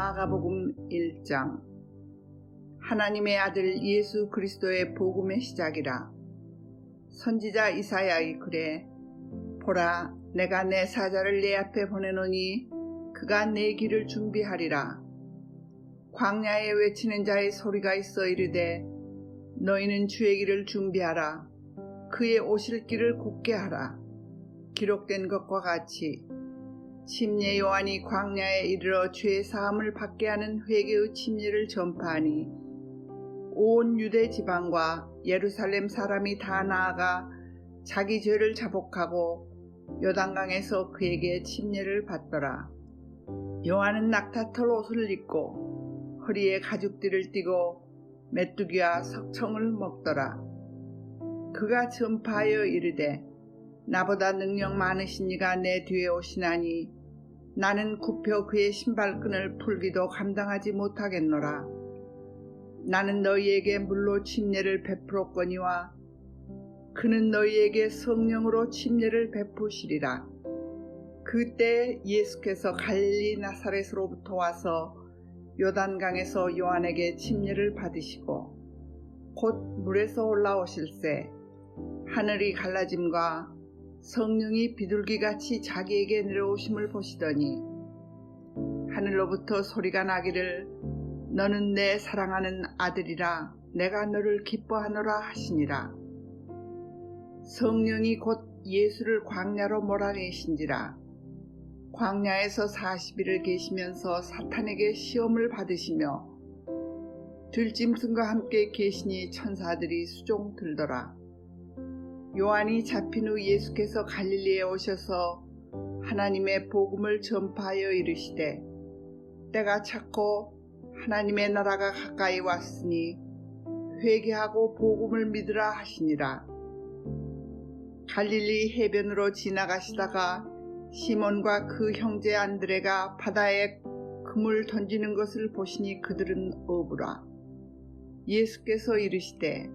마가복음 1장. 하나님의 아들 예수 그리스도의 복음의 시작이라. 선지자 이사야의 글에 보라, 내가 내 사자를 내 앞에 보내노니 그가 내 길을 준비하리라. 광야에 외치는 자의 소리가 있어 이르되 너희는 주의 길을 준비하라. 그의 오실 길을 곧게 하라. 기록된 것과 같이 침례 요한이 광야에 이르러 죄 사함을 받게 하는 회개의 침례를 전파하니 온 유대 지방과 예루살렘 사람이 다 나아가 자기 죄를 자복하고 요단강에서 그에게 침례를 받더라. 요한은 낙타털 옷을 입고 허리에 가죽띠를 띠고 메뚜기와 석청을 먹더라. 그가 전파하여 이르되 나보다 능력 많으신 이가 내 뒤에 오시나니 나는 굽혀 그의 신발끈을 풀기도 감당하지 못하겠노라. 나는 너희에게 물로 침례를 베풀었거니와 그는 너희에게 성령으로 침례를 베푸시리라. 그때 예수께서 갈릴리 나사렛으로부터 와서 요단강에서 요한에게 침례를 받으시고 곧 물에서 올라오실새 하늘이 갈라짐과 성령이 비둘기같이 자기에게 내려오심을 보시더니 하늘로부터 소리가 나기를 너는 내 사랑하는 아들이라 내가 너를 기뻐하노라 하시니라. 성령이 곧 예수를 광야로 몰아내신지라. 광야에서 40일을 계시면서 사탄에게 시험을 받으시며 들짐승과 함께 계시니 천사들이 수종 들더라. 요한이 잡힌 후 예수께서 갈릴리에 오셔서 하나님의 복음을 전파하여 이르시되 때가 찼고 하나님의 나라가 가까이 왔으니 회개하고 복음을 믿으라 하시니라. 갈릴리 해변으로 지나가시다가 시몬과 그 형제 안드레가 바다에 금을 던지는 것을 보시니 그들은 어부라. 예수께서 이르시되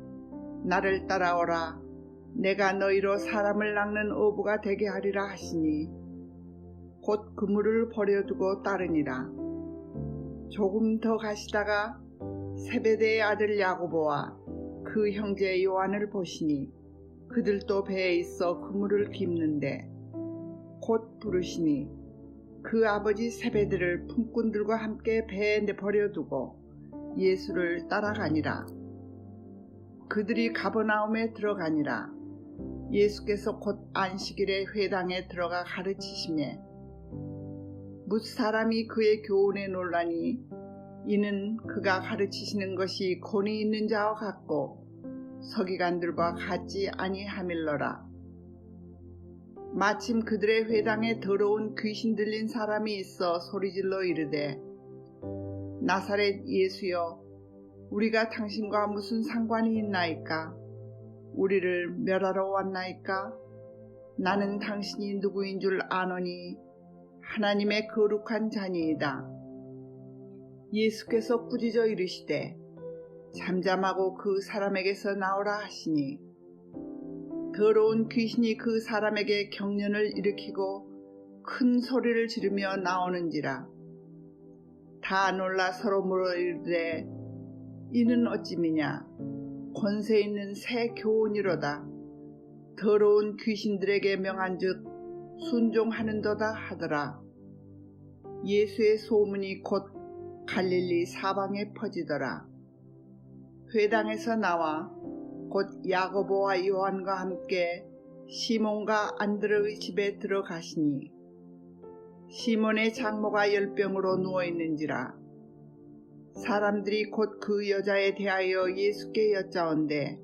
나를 따라오라. 내가 너희로 사람을 낚는 어부가 되게 하리라 하시니 곧 그물을 버려두고 따르니라. 조금 더 가시다가 세베대의 아들 야고보와 그 형제 요한을 보시니 그들도 배에 있어 그물을 깁는데 곧 부르시니 그 아버지 세베대를 품꾼들과 함께 배에 버려두고 예수를 따라가니라. 그들이 가버나움에 들어가니라. 예수께서 곧 안식일에 회당에 들어가 가르치시매 뭇사람이 그의 교훈에 놀라니 이는 그가 가르치시는 것이 권위 있는 자와 같고 서기관들과 같지 아니함일러라. 마침 그들의 회당에 더러운 귀신 들린 사람이 있어 소리질러 이르되 나사렛 예수여, 우리가 당신과 무슨 상관이 있나이까? 우리를 멸하러 왔나이까? 나는 당신이 누구인 줄 아노니 하나님의 거룩한 자니이다. 예수께서 꾸짖어 이르시되 잠잠하고 그 사람에게서 나오라 하시니 더러운 귀신이 그 사람에게 경련을 일으키고 큰 소리를 지르며 나오는지라. 다 놀라 서로 물어 이르되 이는 어찌미냐? 권세 있는 새 교훈이로다. 더러운 귀신들에게 명한즉 순종하는도다 하더라. 예수의 소문이 곧 갈릴리 사방에 퍼지더라. 회당에서 나와 곧 야고보와 요한과 함께 시몬과 안드레의 집에 들어가시니 시몬의 장모가 열병으로 누워있는지라. 사람들이 곧 그 여자에 대하여 예수께 여짜온대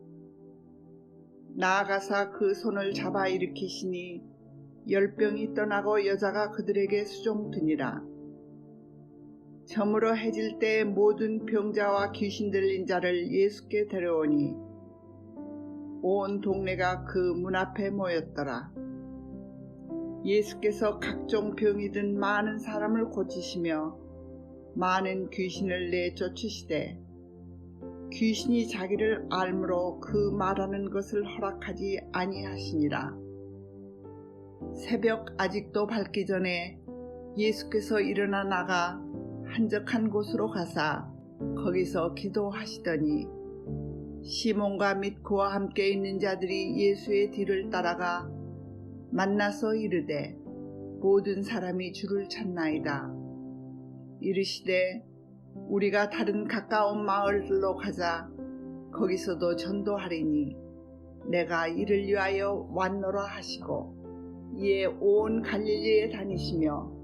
나아가사 그 손을 잡아 일으키시니 열병이 떠나고 여자가 그들에게 수종드니라. 저물어 해질 때 모든 병자와 귀신 들린 자를 예수께 데려오니 온 동네가 그 문 앞에 모였더라. 예수께서 각종 병이 든 많은 사람을 고치시며 많은 귀신을 내쫓으시되 귀신이 자기를 알므로 그 말하는 것을 허락하지 아니하시니라. 새벽 아직도 밝기 전에 예수께서 일어나 나가 한적한 곳으로 가사 거기서 기도하시더니 시몬과 및 그와 함께 있는 자들이 예수의 뒤를 따라가 만나서 이르되 모든 사람이 주를 찾나이다. 이르시되 우리가 다른 가까운 마을들로 가자. 거기서도 전도하리니 내가 이를 위하여 왔노라 하시고 이에 온 갈릴리에 다니시며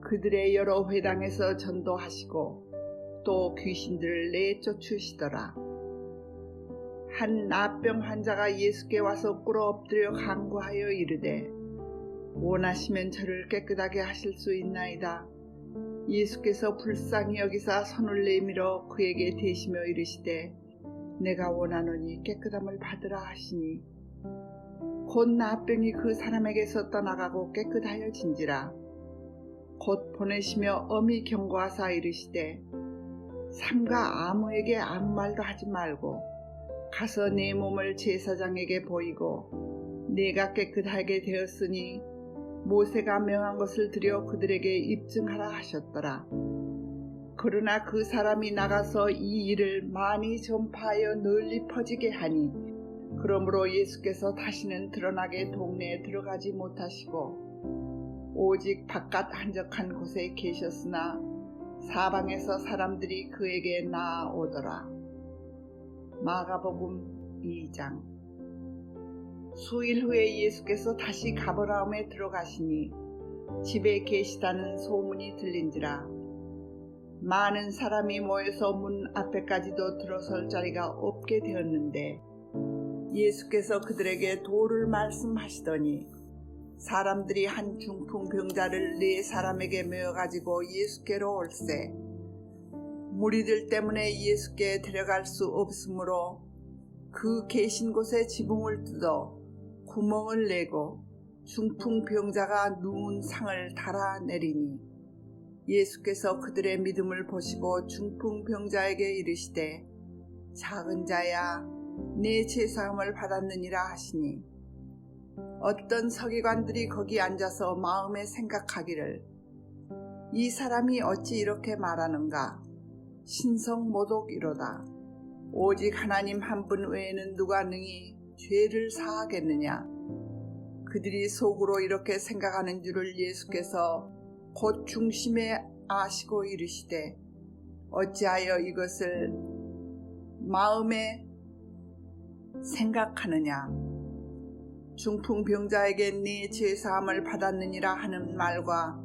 그들의 여러 회당에서 전도하시고 또 귀신들을 내쫓으시더라. 한 나병 환자가 예수께 와서 꿇어 엎드려 간구하여 이르되 원하시면 저를 깨끗하게 하실 수 있나이다. 예수께서 불쌍히 여기사 손을 내밀어 그에게 대시며 이르시되 내가 원하노니 깨끗함을 받으라 하시니 곧 나병이 그 사람에게서 떠나가고 깨끗하여진지라. 곧 보내시며 엄히 경고하사 이르시되 삼가 아무에게 아무 말도 하지 말고 가서 내 몸을 제사장에게 보이고 내가 깨끗하게 되었으니 모세가 명한 것을 들여 그들에게 입증하라 하셨더라. 그러나 그 사람이 나가서 이 일을 많이 전파하여 널리 퍼지게 하니 그러므로 예수께서 다시는 드러나게 동네에 들어가지 못하시고 오직 바깥 한적한 곳에 계셨으나 사방에서 사람들이 그에게 나아오더라. 마가복음 2장. 수일 후에 예수께서 다시 가버나움에 들어가시니 집에 계시다는 소문이 들린지라. 많은 사람이 모여서 문 앞에까지도 들어설 자리가 없게 되었는데 예수께서 그들에게 도를 말씀하시더니 사람들이 한 중풍병자를 4사람에게 메어가지고 예수께로 올세. 무리들 때문에 예수께 데려갈 수 없으므로 그 계신 곳에 지붕을 뜯어 구멍을 내고 중풍병자가 누운 상을 달아내리니 예수께서 그들의 믿음을 보시고 중풍병자에게 이르시되 작은 자야 내 죄사함을 받았느니라 하시니 어떤 서기관들이 거기 앉아서 마음에 생각하기를 이 사람이 어찌 이렇게 말하는가. 신성모독이로다. 오직 하나님 한 분 외에는 누가 능히 죄를 사하겠느냐. 그들이 속으로 이렇게 생각하는 줄을 예수께서 곧 중심에 아시고 이르시되 어찌하여 이것을 마음에 생각하느냐. 중풍병자에게 네 죄사함을 받았느니라 하는 말과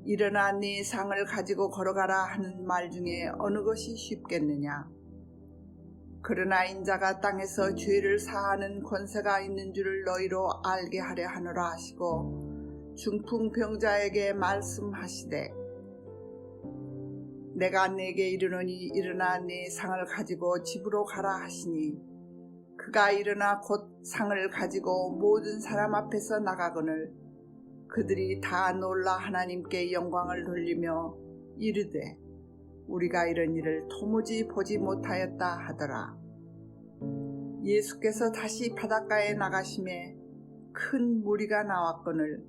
일어나 네 상을 가지고 걸어가라 하는 말 중에 어느 것이 쉽겠느냐. 그러나 인자가 땅에서 죄를 사하는 권세가 있는 줄을 너희로 알게 하려 하노라 하시고 중풍병자에게 말씀하시되 내가 네게 이르노니 일어나 네 상을 가지고 집으로 가라 하시니 그가 일어나 곧 상을 가지고 모든 사람 앞에서 나가거늘 그들이 다 놀라 하나님께 영광을 돌리며 이르되 우리가 이런 일을 도무지 보지 못하였다 하더라. 예수께서 다시 바닷가에 나가심에 큰 무리가 나왔거늘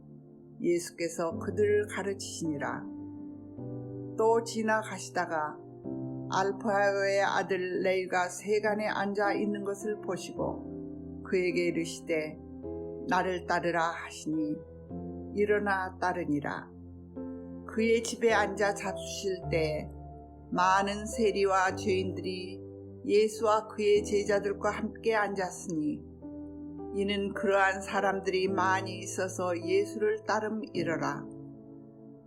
예수께서 그들을 가르치시니라. 또 지나가시다가 알파요의 아들 레위가 세간에 앉아 있는 것을 보시고 그에게 이르시되 나를 따르라 하시니 일어나 따르니라. 그의 집에 앉아 잡수실 때 많은 세리와 죄인들이 예수와 그의 제자들과 함께 앉았으니 이는 그러한 사람들이 많이 있어서 예수를 따름이러라.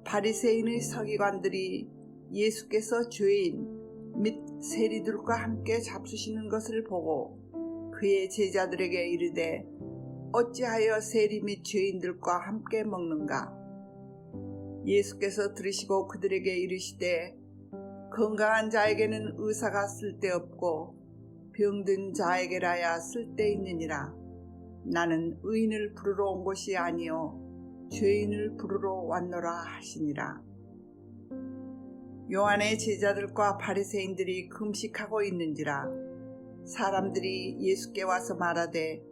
바리새인의 서기관들이 예수께서 죄인 및 세리들과 함께 잡수시는 것을 보고 그의 제자들에게 이르되 어찌하여 세리 및 죄인들과 함께 먹는가. 예수께서 들으시고 그들에게 이르시되 건강한 자에게는 의사가 쓸데없고 병든 자에게라야 쓸데있느니라. 나는 의인을 부르러 온 것이 아니요 죄인을 부르러 왔노라 하시니라. 요한의 제자들과 바리새인들이 금식하고 있는지라. 사람들이 예수께 와서 말하되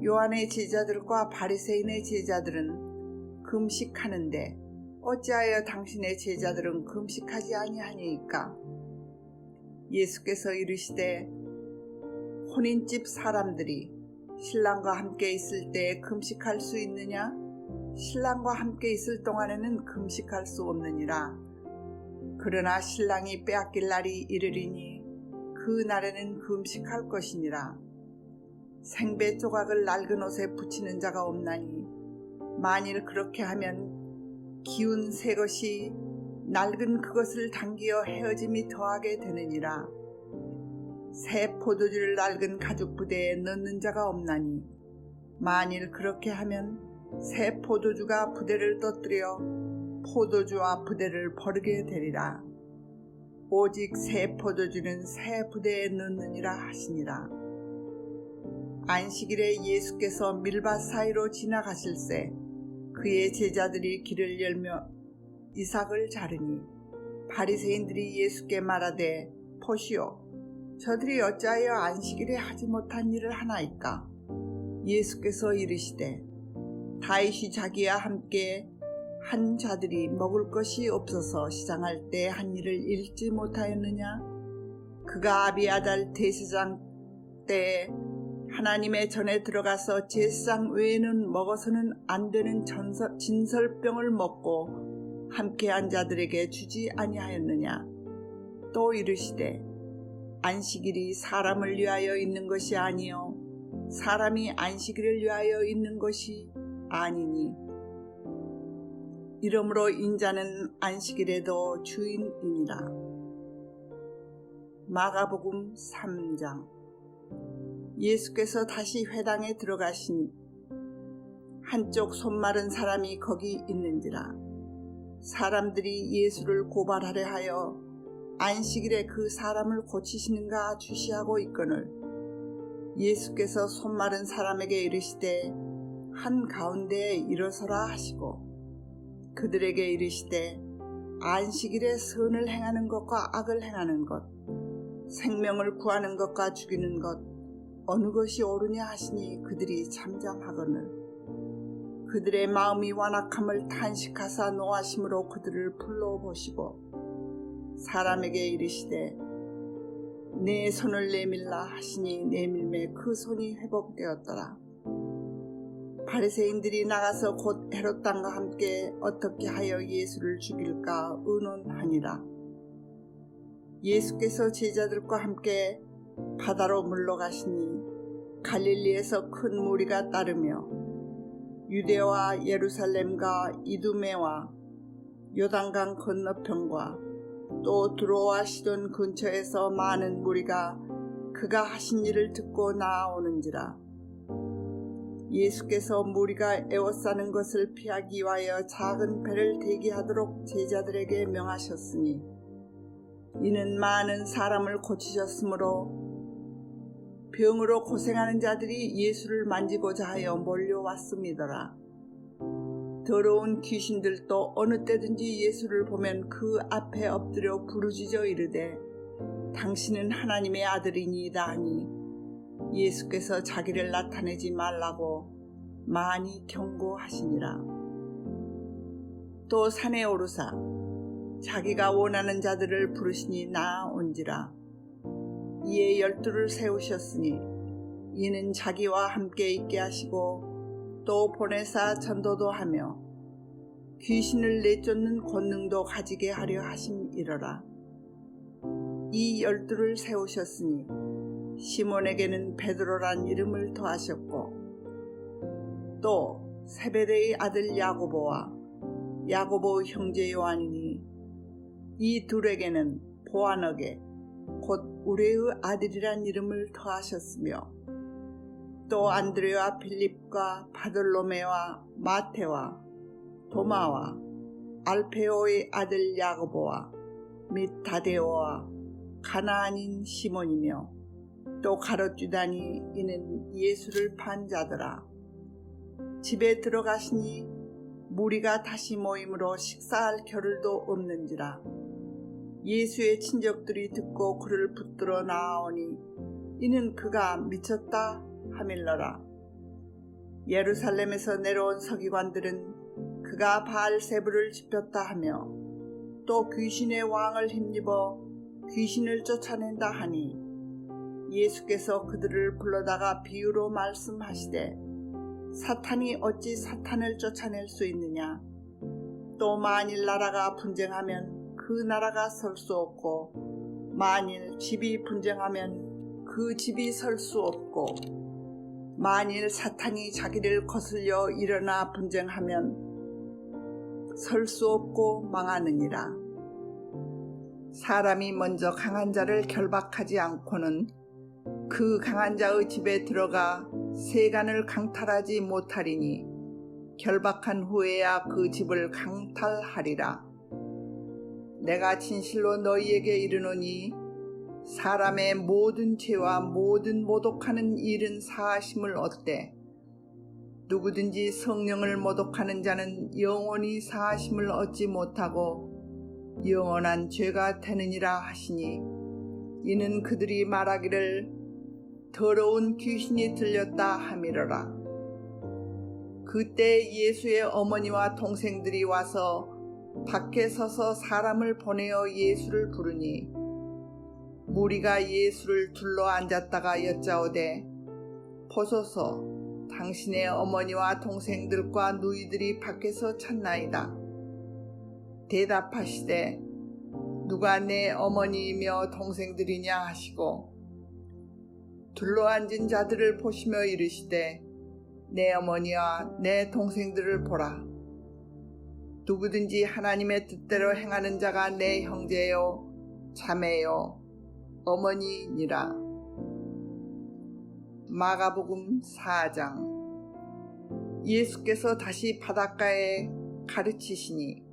요한의 제자들과 바리새인의 제자들은 금식하는데 어찌하여 당신의 제자들은 금식하지 아니하니이까? 예수께서 이르시되 혼인집 사람들이 신랑과 함께 있을 때 금식할 수 있느냐? 신랑과 함께 있을 동안에는 금식할 수 없느니라. 그러나 신랑이 빼앗길 날이 이르리니 그 날에는 금식할 것이니라. 생배 조각을 낡은 옷에 붙이는 자가 없나니 만일 그렇게 하면 기운 새 것이 낡은 그것을 당기어 헤어짐이 더하게 되느니라. 새 포도주를 낡은 가죽 부대에 넣는 자가 없나니 만일 그렇게 하면 새 포도주가 부대를 떠뜨려 포도주와 부대를 버리게 되리라. 오직 새 포도주는 새 부대에 넣느니라 하시니라. 안식일에 예수께서 밀밭 사이로 지나가실새 그의 제자들이 길을 열며 이삭을 자르니 바리새인들이 예수께 말하되 보시오, 저들이 어찌하여 안식일에 하지 못한 일을 하나이까? 예수께서 이르시되 다윗이 자기와 함께 한 자들이 먹을 것이 없어서 시장할 때 한 일을 읽지 못하였느냐? 그가 아비아달 대제사장 때에 하나님의 전에 들어가서 제사장 외에는 먹어서는 안 되는 진설병을 먹고 함께한 자들에게 주지 아니하였느냐? 또 이르시되 안식일이 사람을 위하여 있는 것이 아니요 사람이 안식일을 위하여 있는 것이 아니니 이러므로 인자는 안식일에도 주인이니라. 마가복음 3장. 예수께서 다시 회당에 들어가시니 한쪽 손 마른 사람이 거기 있는지라. 사람들이 예수를 고발하려 하여 안식일에 그 사람을 고치시는가 주시하고 있거늘 예수께서 손 마른 사람에게 이르시되 한가운데에 일어서라 하시고 그들에게 이르시되 안식일에 선을 행하는 것과 악을 행하는 것, 생명을 구하는 것과 죽이는 것 어느 것이 옳으냐 하시니 그들이 잠잠하거늘 그들의 마음이 완악함을 탄식하사 노하심으로 그들을 불러보시고 사람에게 이르시되 내 손을 내밀라 하시니 내밀매 그 손이 회복되었더라. 바리새인들이 나가서 곧 헤롯 왕과 함께 어떻게 하여 예수를 죽일까 의논하니라. 예수께서 제자들과 함께 바다로 물러가시니 갈릴리에서 큰 무리가 따르며 유대와 예루살렘과 이두메와 요단강 건너편과 또 두로와 시돈 근처에서 많은 무리가 그가 하신 일을 듣고 나아오는지라. 예수께서 무리가 애워싸는 것을 피하기 위하여 작은 배를 대기하도록 제자들에게 명하셨으니 이는 많은 사람을 고치셨으므로 병으로 고생하는 자들이 예수를 만지고자 하여 몰려왔음이더라. 더러운 귀신들도 어느 때든지 예수를 보면 그 앞에 엎드려 부르짖어 이르되 당신은 하나님의 아들이니이다 하니 예수께서 자기를 나타내지 말라고 많이 경고하시니라. 또 산에 오르사 자기가 원하는 자들을 부르시니 나아온지라. 이에 12를 세우셨으니 이는 자기와 함께 있게 하시고 또 보내사 전도도 하며 귀신을 내쫓는 권능도 가지게 하려 하심이러라. 이 12를 세우셨으니 시몬에게는 베드로란 이름을 더하셨고 또 세베대의 아들 야고보와 야고보 형제 요한이니 이 둘에게는 보아너게 곧 우레의 아들이란 이름을 더하셨으며 또 안드레와 빌립과 바돌로메와 마테와 도마와 알페오의 아들 야고보와 및 다데오와 가나안인 시몬이며 또 가롯 유다니 이는 예수를 판 자더라. 집에 들어가시니 무리가 다시 모임으로 식사할 겨를도 없는지라. 예수의 친족들이 듣고 그를 붙들어 나아오니 이는 그가 미쳤다 하밀러라. 예루살렘에서 내려온 서기관들은 그가 바알세불을 지폈다 하며 또 귀신의 왕을 힘입어 귀신을 쫓아낸다 하니 예수께서 그들을 불러다가 비유로 말씀하시되 사탄이 어찌 사탄을 쫓아낼 수 있느냐. 또 만일 나라가 분쟁하면 그 나라가 설 수 없고 만일 집이 분쟁하면 그 집이 설 수 없고 만일 사탄이 자기를 거슬려 일어나 분쟁하면 설 수 없고 망하느니라. 사람이 먼저 강한 자를 결박하지 않고는 그 강한 자의 집에 들어가 세간을 강탈하지 못하리니 결박한 후에야 그 집을 강탈하리라. 내가 진실로 너희에게 이르노니 사람의 모든 죄와 모든 모독하는 일은 사하심을 얻되 누구든지 성령을 모독하는 자는 영원히 사하심을 얻지 못하고 영원한 죄가 되느니라 하시니 이는 그들이 말하기를 더러운 귀신이 들렸다 함이러라. 그때 예수의 어머니와 동생들이 와서 밖에 서서 사람을 보내어 예수를 부르니 무리가 예수를 둘러 앉았다가 여짜오되 보소서 당신의 어머니와 동생들과 누이들이 밖에서 찾나이다. 대답하시되 누가 내 어머니이며 동생들이냐 하시고 둘러앉은 자들을 보시며 이르시되 내 어머니와 내 동생들을 보라. 누구든지 하나님의 뜻대로 행하는 자가 내 형제요 자매요 어머니니라. 마가복음 4장. 예수께서 다시 바닷가에 가르치시니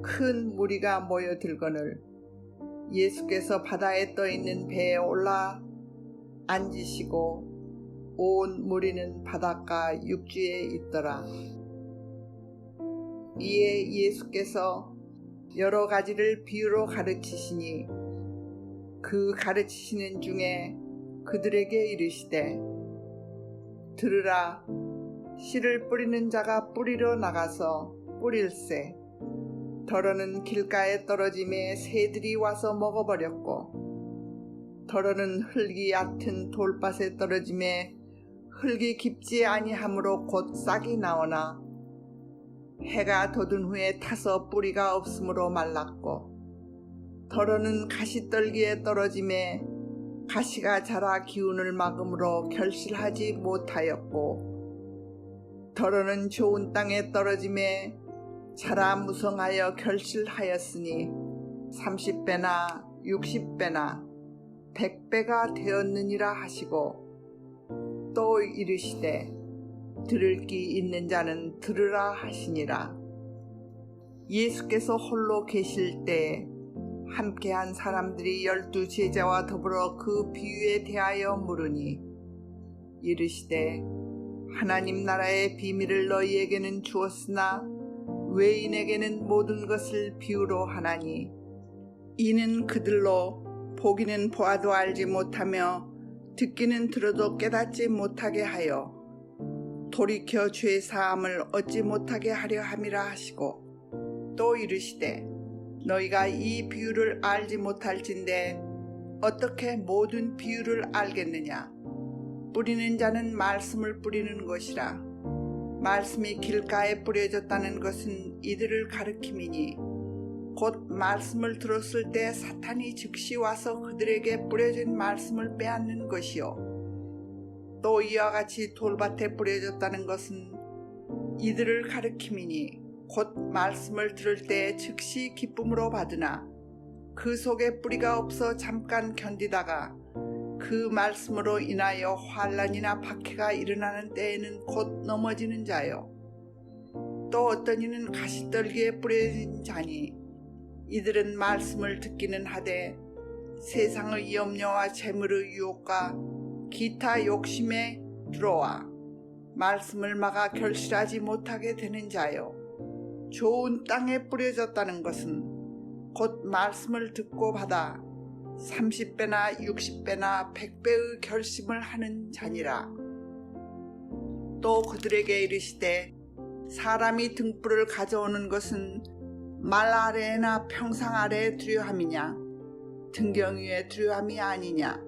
큰 무리가 모여들거늘 예수께서 바다에 떠있는 배에 올라 앉으시고 온 무리는 바닷가 육지에 있더라. 이에 예수께서 여러 가지를 비유로 가르치시니 그 가르치시는 중에 그들에게 이르시되 들으라. 씨를 뿌리는 자가 뿌리러 나가서 뿌릴새 더러는 길가에 떨어짐에 새들이 와서 먹어버렸고 더러는 흙이 얕은 돌밭에 떨어짐에 흙이 깊지 아니하므로 곧 싹이 나오나 해가 돋은 후에 타서 뿌리가 없으므로 말랐고 더러는 가시떨기에 떨어짐에 가시가 자라 기운을 막음으로 결실하지 못하였고 더러는 좋은 땅에 떨어짐에 자라 무성하여 결실하였으니 30배나 60배나 100배가 되었느니라 하시고 또 이르시되 들을 귀 있는 자는 들으라 하시니라. 예수께서 홀로 계실 때 함께한 사람들이 12 제자와 더불어 그 비유에 대하여 물으니 이르시되 하나님 나라의 비밀을 너희에게는 주었으나 외인에게는 모든 것을 비유로 하나니 이는 그들로 보기는 보아도 알지 못하며 듣기는 들어도 깨닫지 못하게 하여 돌이켜 죄 사함을 얻지 못하게 하려 함이라 하시고 또 이르시되 너희가 이 비유를 알지 못할진대 어떻게 모든 비유를 알겠느냐. 뿌리는 자는 말씀을 뿌리는 것이라. 말씀이 길가에 뿌려졌다는 것은 이들을 가리킴이니 곧 말씀을 들었을 때 사탄이 즉시 와서 그들에게 뿌려진 말씀을 빼앗는 것이요. 또 이와 같이 돌밭에 뿌려졌다는 것은 이들을 가리킴이니 곧 말씀을 들을 때 즉시 기쁨으로 받으나 그 속에 뿌리가 없어 잠깐 견디다가 그 말씀으로 인하여 환난이나 박해가 일어나는 때에는 곧 넘어지는 자요. 또 어떤 이는 가시떨기에 뿌려진 자니 이들은 말씀을 듣기는 하되 세상의 염려와 재물의 유혹과 기타 욕심에 들어와 말씀을 막아 결실하지 못하게 되는 자요. 좋은 땅에 뿌려졌다는 것은 곧 말씀을 듣고 받아 30배나 60배나 100배의 결심을 하는 자니라. 또 그들에게 이르시되 사람이 등불을 가져오는 것은 말 아래나 평상 아래에 두려함이냐 등경 위에 두려함이 아니냐.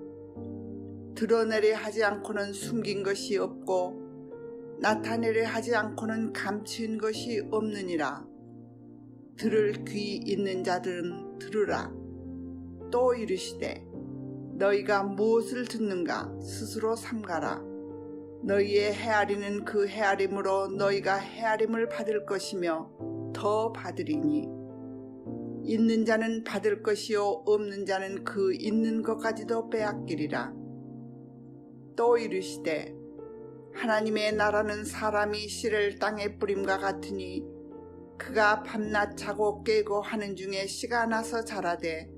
드러내려 하지 않고는 숨긴 것이 없고 나타내려 하지 않고는 감추인 것이 없느니라. 들을 귀 있는 자들은 들으라. 또 이르시되 너희가 무엇을 듣는가 스스로 삼가라. 너희의 헤아리는 그 헤아림으로 너희가 헤아림을 받을 것이며 더 받으리니 있는 자는 받을 것이요 없는 자는 그 있는 것까지도 빼앗기리라. 또 이르시되 하나님의 나라는 사람이 씨를 땅에 뿌림과 같으니 그가 밤낮 자고 깨고 하는 중에 씨가 나서 자라되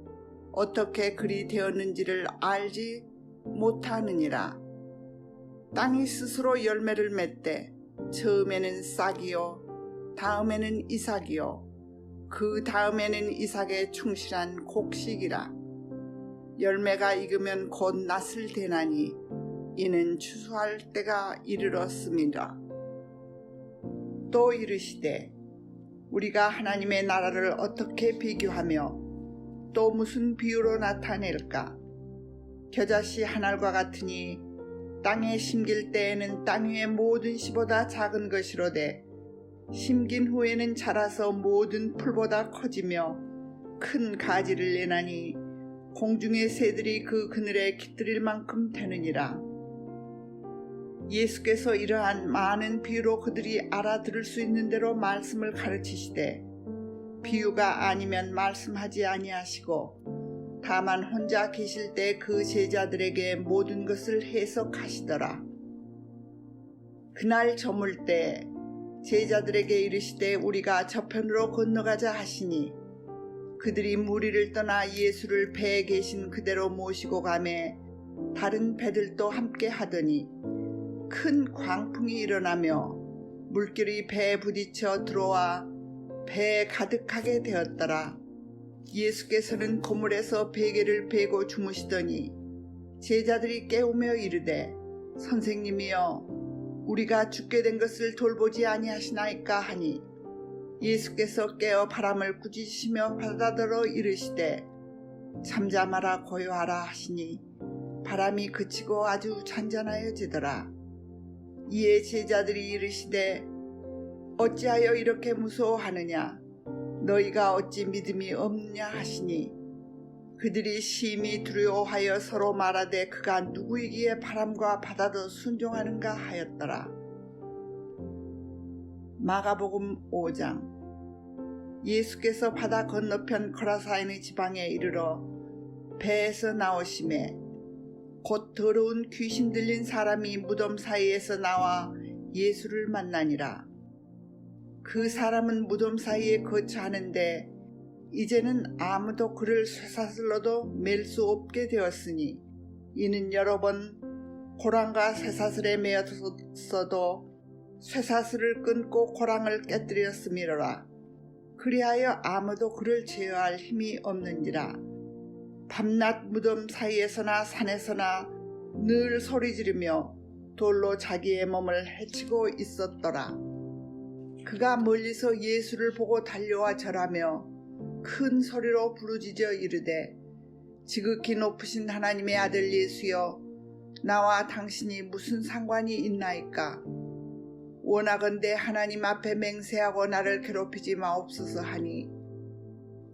어떻게 그리 되었는지를 알지 못하느니라. 땅이 스스로 열매를 맺되 처음에는 싹이요 다음에는 이삭이요 그 다음에는 이삭의 충실한 곡식이라. 열매가 익으면 곧 낫을 대나니 이는 추수할 때가 이르렀음이라. 또 이르시되 우리가 하나님의 나라를 어떻게 비교하며 또 무슨 비유로 나타낼까. 겨자씨 한 알과 같으니 땅에 심길 때에는 땅 위의 모든 씨보다 작은 것이로되 심긴 후에는 자라서 모든 풀보다 커지며 큰 가지를 내나니 공중의 새들이 그 그늘에 깃들일 만큼 되느니라. 예수께서 이러한 많은 비유로 그들이 알아들을 수 있는 대로 말씀을 가르치시되 비유가 아니면 말씀하지 아니하시고 다만 혼자 계실 때 그 제자들에게 모든 것을 해석하시더라. 그날 저물 때 제자들에게 이르시되 우리가 저편으로 건너가자 하시니 그들이 무리를 떠나 예수를 배에 계신 그대로 모시고 가매 다른 배들도 함께 하더니 큰 광풍이 일어나며 물결이 배에 부딪혀 들어와 배에 가득하게 되었더라. 예수께서는 고물에서 베개를 베고 주무시더니 제자들이 깨우며 이르되 선생님이여 우리가 죽게 된 것을 돌보지 아니하시나이까 하니 예수께서 깨어 바람을 꾸짖으시며 바다더러 이르시되 잠잠하라 고요하라 하시니 바람이 그치고 아주 잔잔하여지더라. 이에 제자들이 이르시되 어찌하여 이렇게 무서워하느냐 너희가 어찌 믿음이 없느냐 하시니 그들이 심히 두려워하여 서로 말하되 그가 누구이기에 바람과 바다도 순종하는가 하였더라. 마가복음 5장. 예수께서 바다 건너편 거라사인의 지방에 이르러 배에서 나오심에 곧 더러운 귀신 들린 사람이 무덤 사이에서 나와 예수를 만나니라. 그 사람은 무덤 사이에 거처하는데 이제는 아무도 그를 쇠사슬로도 맬 수 없게 되었으니 이는 여러 번 고랑과 쇠사슬에 매였어도 쇠사슬을 끊고 고랑을 깨뜨렸음이로라. 그리하여 아무도 그를 제어할 힘이 없는지라. 밤낮 무덤 사이에서나 산에서나 늘 소리 지르며 돌로 자기의 몸을 해치고 있었더라. 그가 멀리서 예수를 보고 달려와 절하며 큰 소리로 부르짖어 이르되 지극히 높으신 하나님의 아들 예수여 나와 당신이 무슨 상관이 있나이까. 원하건대 하나님 앞에 맹세하고 나를 괴롭히지 마옵소서 하니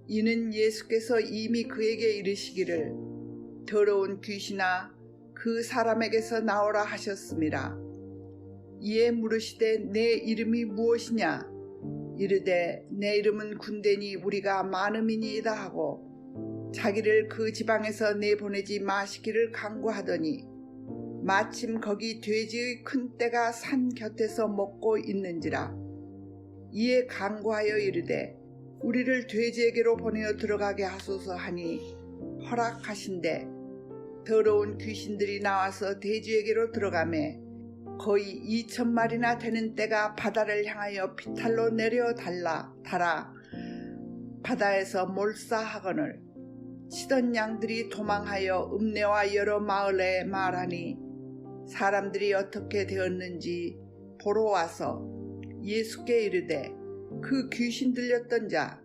이는 예수께서 이미 그에게 이르시기를 더러운 귀신아 그 사람에게서 나오라 하셨음이라. 이에 물으시되 내 이름이 무엇이냐. 이르되 내 이름은 군대니 우리가 많음이니이다 하고 자기를 그 지방에서 내보내지 마시기를 간구하더니 마침 거기 돼지의 큰 떼가 산 곁에서 먹고 있는지라. 이에 간구하여 이르되 우리를 돼지에게로 보내어 들어가게 하소서 하니 허락하신대 더러운 귀신들이 나와서 돼지에게로 들어가매 거의 2,000마리나 되는 떼가 바다를 향하여 비탈로 내려 달아 바다에서 몰사하거늘 치던 양들이 도망하여 읍내와 여러 마을에 말하니 사람들이 어떻게 되었는지 보러 와서 예수께 이르되 그 귀신 들렸던 자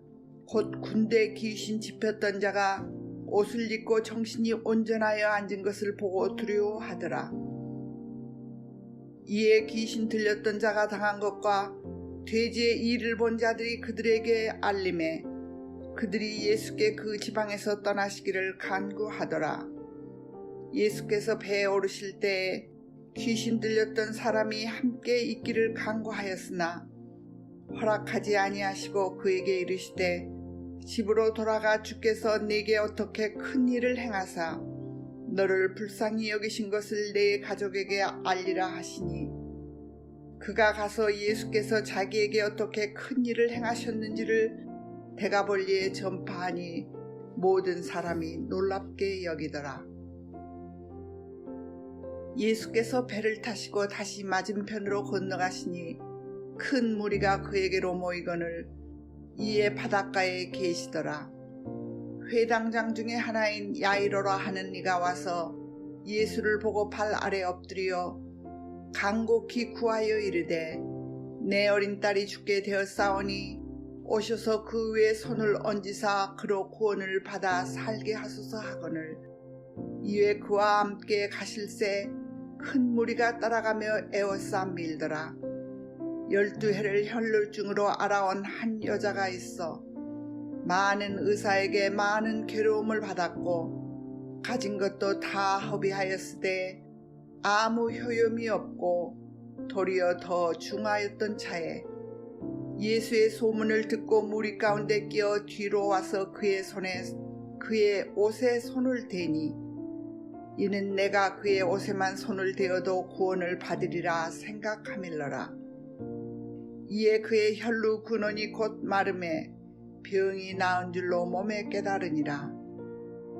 곧 군대 귀신 집혔던 자가 옷을 입고 정신이 온전하여 앉은 것을 보고 두려워하더라. 이에 귀신 들렸던 자가 당한 것과 돼지의 일을 본 자들이 그들에게 알림해 그들이 예수께 그 지방에서 떠나시기를 간구하더라. 예수께서 배에 오르실 때에 귀신 들렸던 사람이 함께 있기를 간구하였으나 허락하지 아니하시고 그에게 이르시되 집으로 돌아가 주께서 네게 어떻게 큰 일을 행하사 너를 불쌍히 여기신 것을 내 가족에게 알리라 하시니 그가 가서 예수께서 자기에게 어떻게 큰 일을 행하셨는지를 대가볼리에 전파하니 모든 사람이 놀랍게 여기더라. 예수께서 배를 타시고 다시 맞은편으로 건너가시니 큰 무리가 그에게로 모이거늘 이에 바닷가에 계시더라. 회당장 중에 하나인 야이로라 하는 이가 와서 예수를 보고 발 아래 엎드려 간곡히 구하여 이르되 내 어린 딸이 죽게 되었사오니 오셔서 그 위에 손을 얹으사 그로 구원을 받아 살게 하소서 하거늘 이에 그와 함께 가실새 큰 무리가 따라가며 에워싸 밀더라. 12해를 혈루증으로 알아온 한 여자가 있어 많은 의사에게 많은 괴로움을 받았고 가진 것도 다 허비하였으되 아무 효용이 없고 도리어 더 중하였던 차에 예수의 소문을 듣고 무리 가운데 끼어 뒤로 와서 그의 옷에 손을 대니 이는 내가 그의 옷에만 손을 대어도 구원을 받으리라 생각하밀러라. 이에 그의 혈루 근원이 곧 마름에 병이 나은 줄로 몸에 깨달으니라.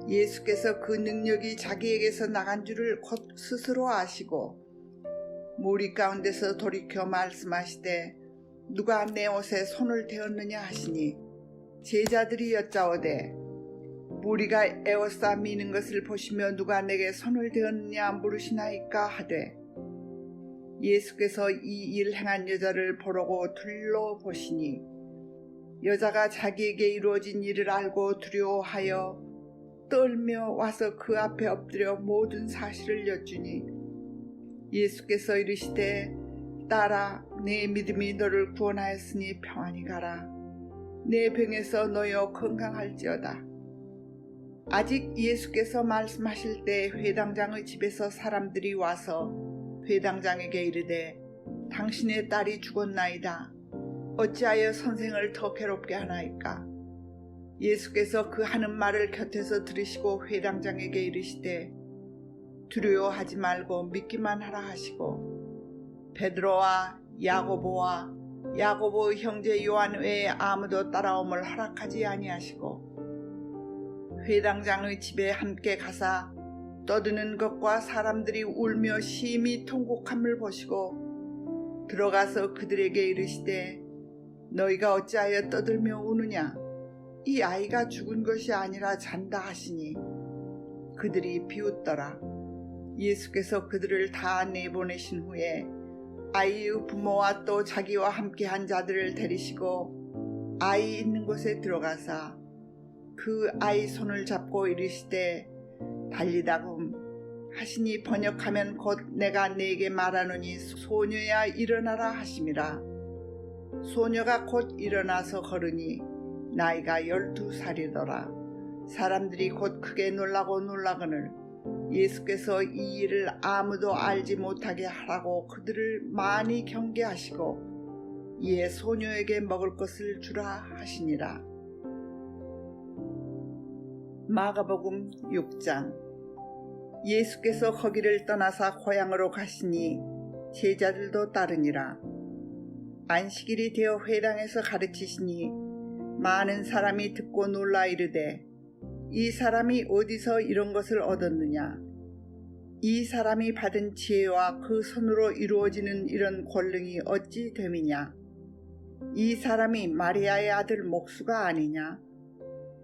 예수께서 그 능력이 자기에게서 나간 줄을 곧 스스로 아시고 무리 가운데서 돌이켜 말씀하시되 누가 내 옷에 손을 대었느냐 하시니 제자들이 여짜오되 무리가 에워싸 미는 것을 보시며 누가 내게 손을 대었느냐 물으시나이까 하되 예수께서 이 일 행한 여자를 보려고 둘러보시니 여자가 자기에게 이루어진 일을 알고 두려워하여 떨며 와서 그 앞에 엎드려 모든 사실을 여쭈니 예수께서 이르시되 딸아 내 믿음이 너를 구원하였으니 평안히 가라. 내 병에서 놓여 건강할지어다. 아직 예수께서 말씀하실 때 회당장의 집에서 사람들이 와서 회당장에게 이르되 당신의 딸이 죽었나이다. 어찌하여 선생을 더 괴롭게 하나이까? 예수께서 그 하는 말을 곁에서 들으시고 회당장에게 이르시되 두려워하지 말고 믿기만 하라 하시고 베드로와 야고보와 야고보 형제 요한 외에 아무도 따라옴을 허락하지 아니하시고 회당장의 집에 함께 가사 떠드는 것과 사람들이 울며 심히 통곡함을 보시고 들어가서 그들에게 이르시되 너희가 어찌하여 떠들며 우느냐? 이 아이가 죽은 것이 아니라 잔다 하시니 그들이 비웃더라. 예수께서 그들을 다 내보내신 후에 아이의 부모와 또 자기와 함께한 자들을 데리시고 아이 있는 곳에 들어가사 그 아이 손을 잡고 이르시되 달리다금 하시니 번역하면 곧 내가 네게 말하노니 소녀야 일어나라 하심이라. 소녀가 곧 일어나서 걸으니 나이가 12살이더라. 사람들이 곧 크게 놀라거늘 예수께서 이 일을 아무도 알지 못하게 하라고 그들을 많이 경계하시고 이에 소녀에게 먹을 것을 주라 하시니라. 마가복음 6장. 예수께서 거기를 떠나사 고향으로 가시니 제자들도 따르니라. 안식일이 되어 회당에서 가르치시니 많은 사람이 듣고 놀라 이르되 이 사람이 어디서 이런 것을 얻었느냐? 이 사람이 받은 지혜와 그 손으로 이루어지는 이런 권능이 어찌 됨이냐? 이 사람이 마리아의 아들 목수가 아니냐?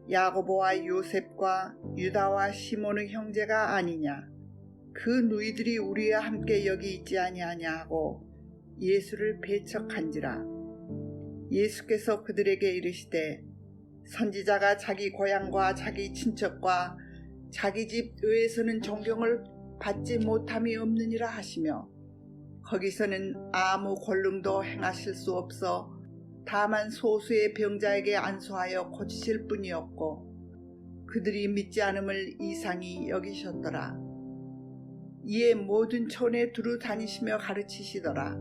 야고보와 요셉과 유다와 시몬의 형제가 아니냐? 그 누이들이 우리와 함께 여기 있지 아니하냐 하고 예수를 배척한지라. 예수께서 그들에게 이르시되 선지자가 자기 고향과 자기 친척과 자기 집 의에서는 존경을 받지 못함이 없느니라 하시며, 거기서는 아무 권능도 행하실 수 없어 다만 소수의 병자에게 안수하여 고치실 뿐이었고, 그들이 믿지 않음을 이상히 여기셨더라. 이에 모든 촌에 두루 다니시며 가르치시더라.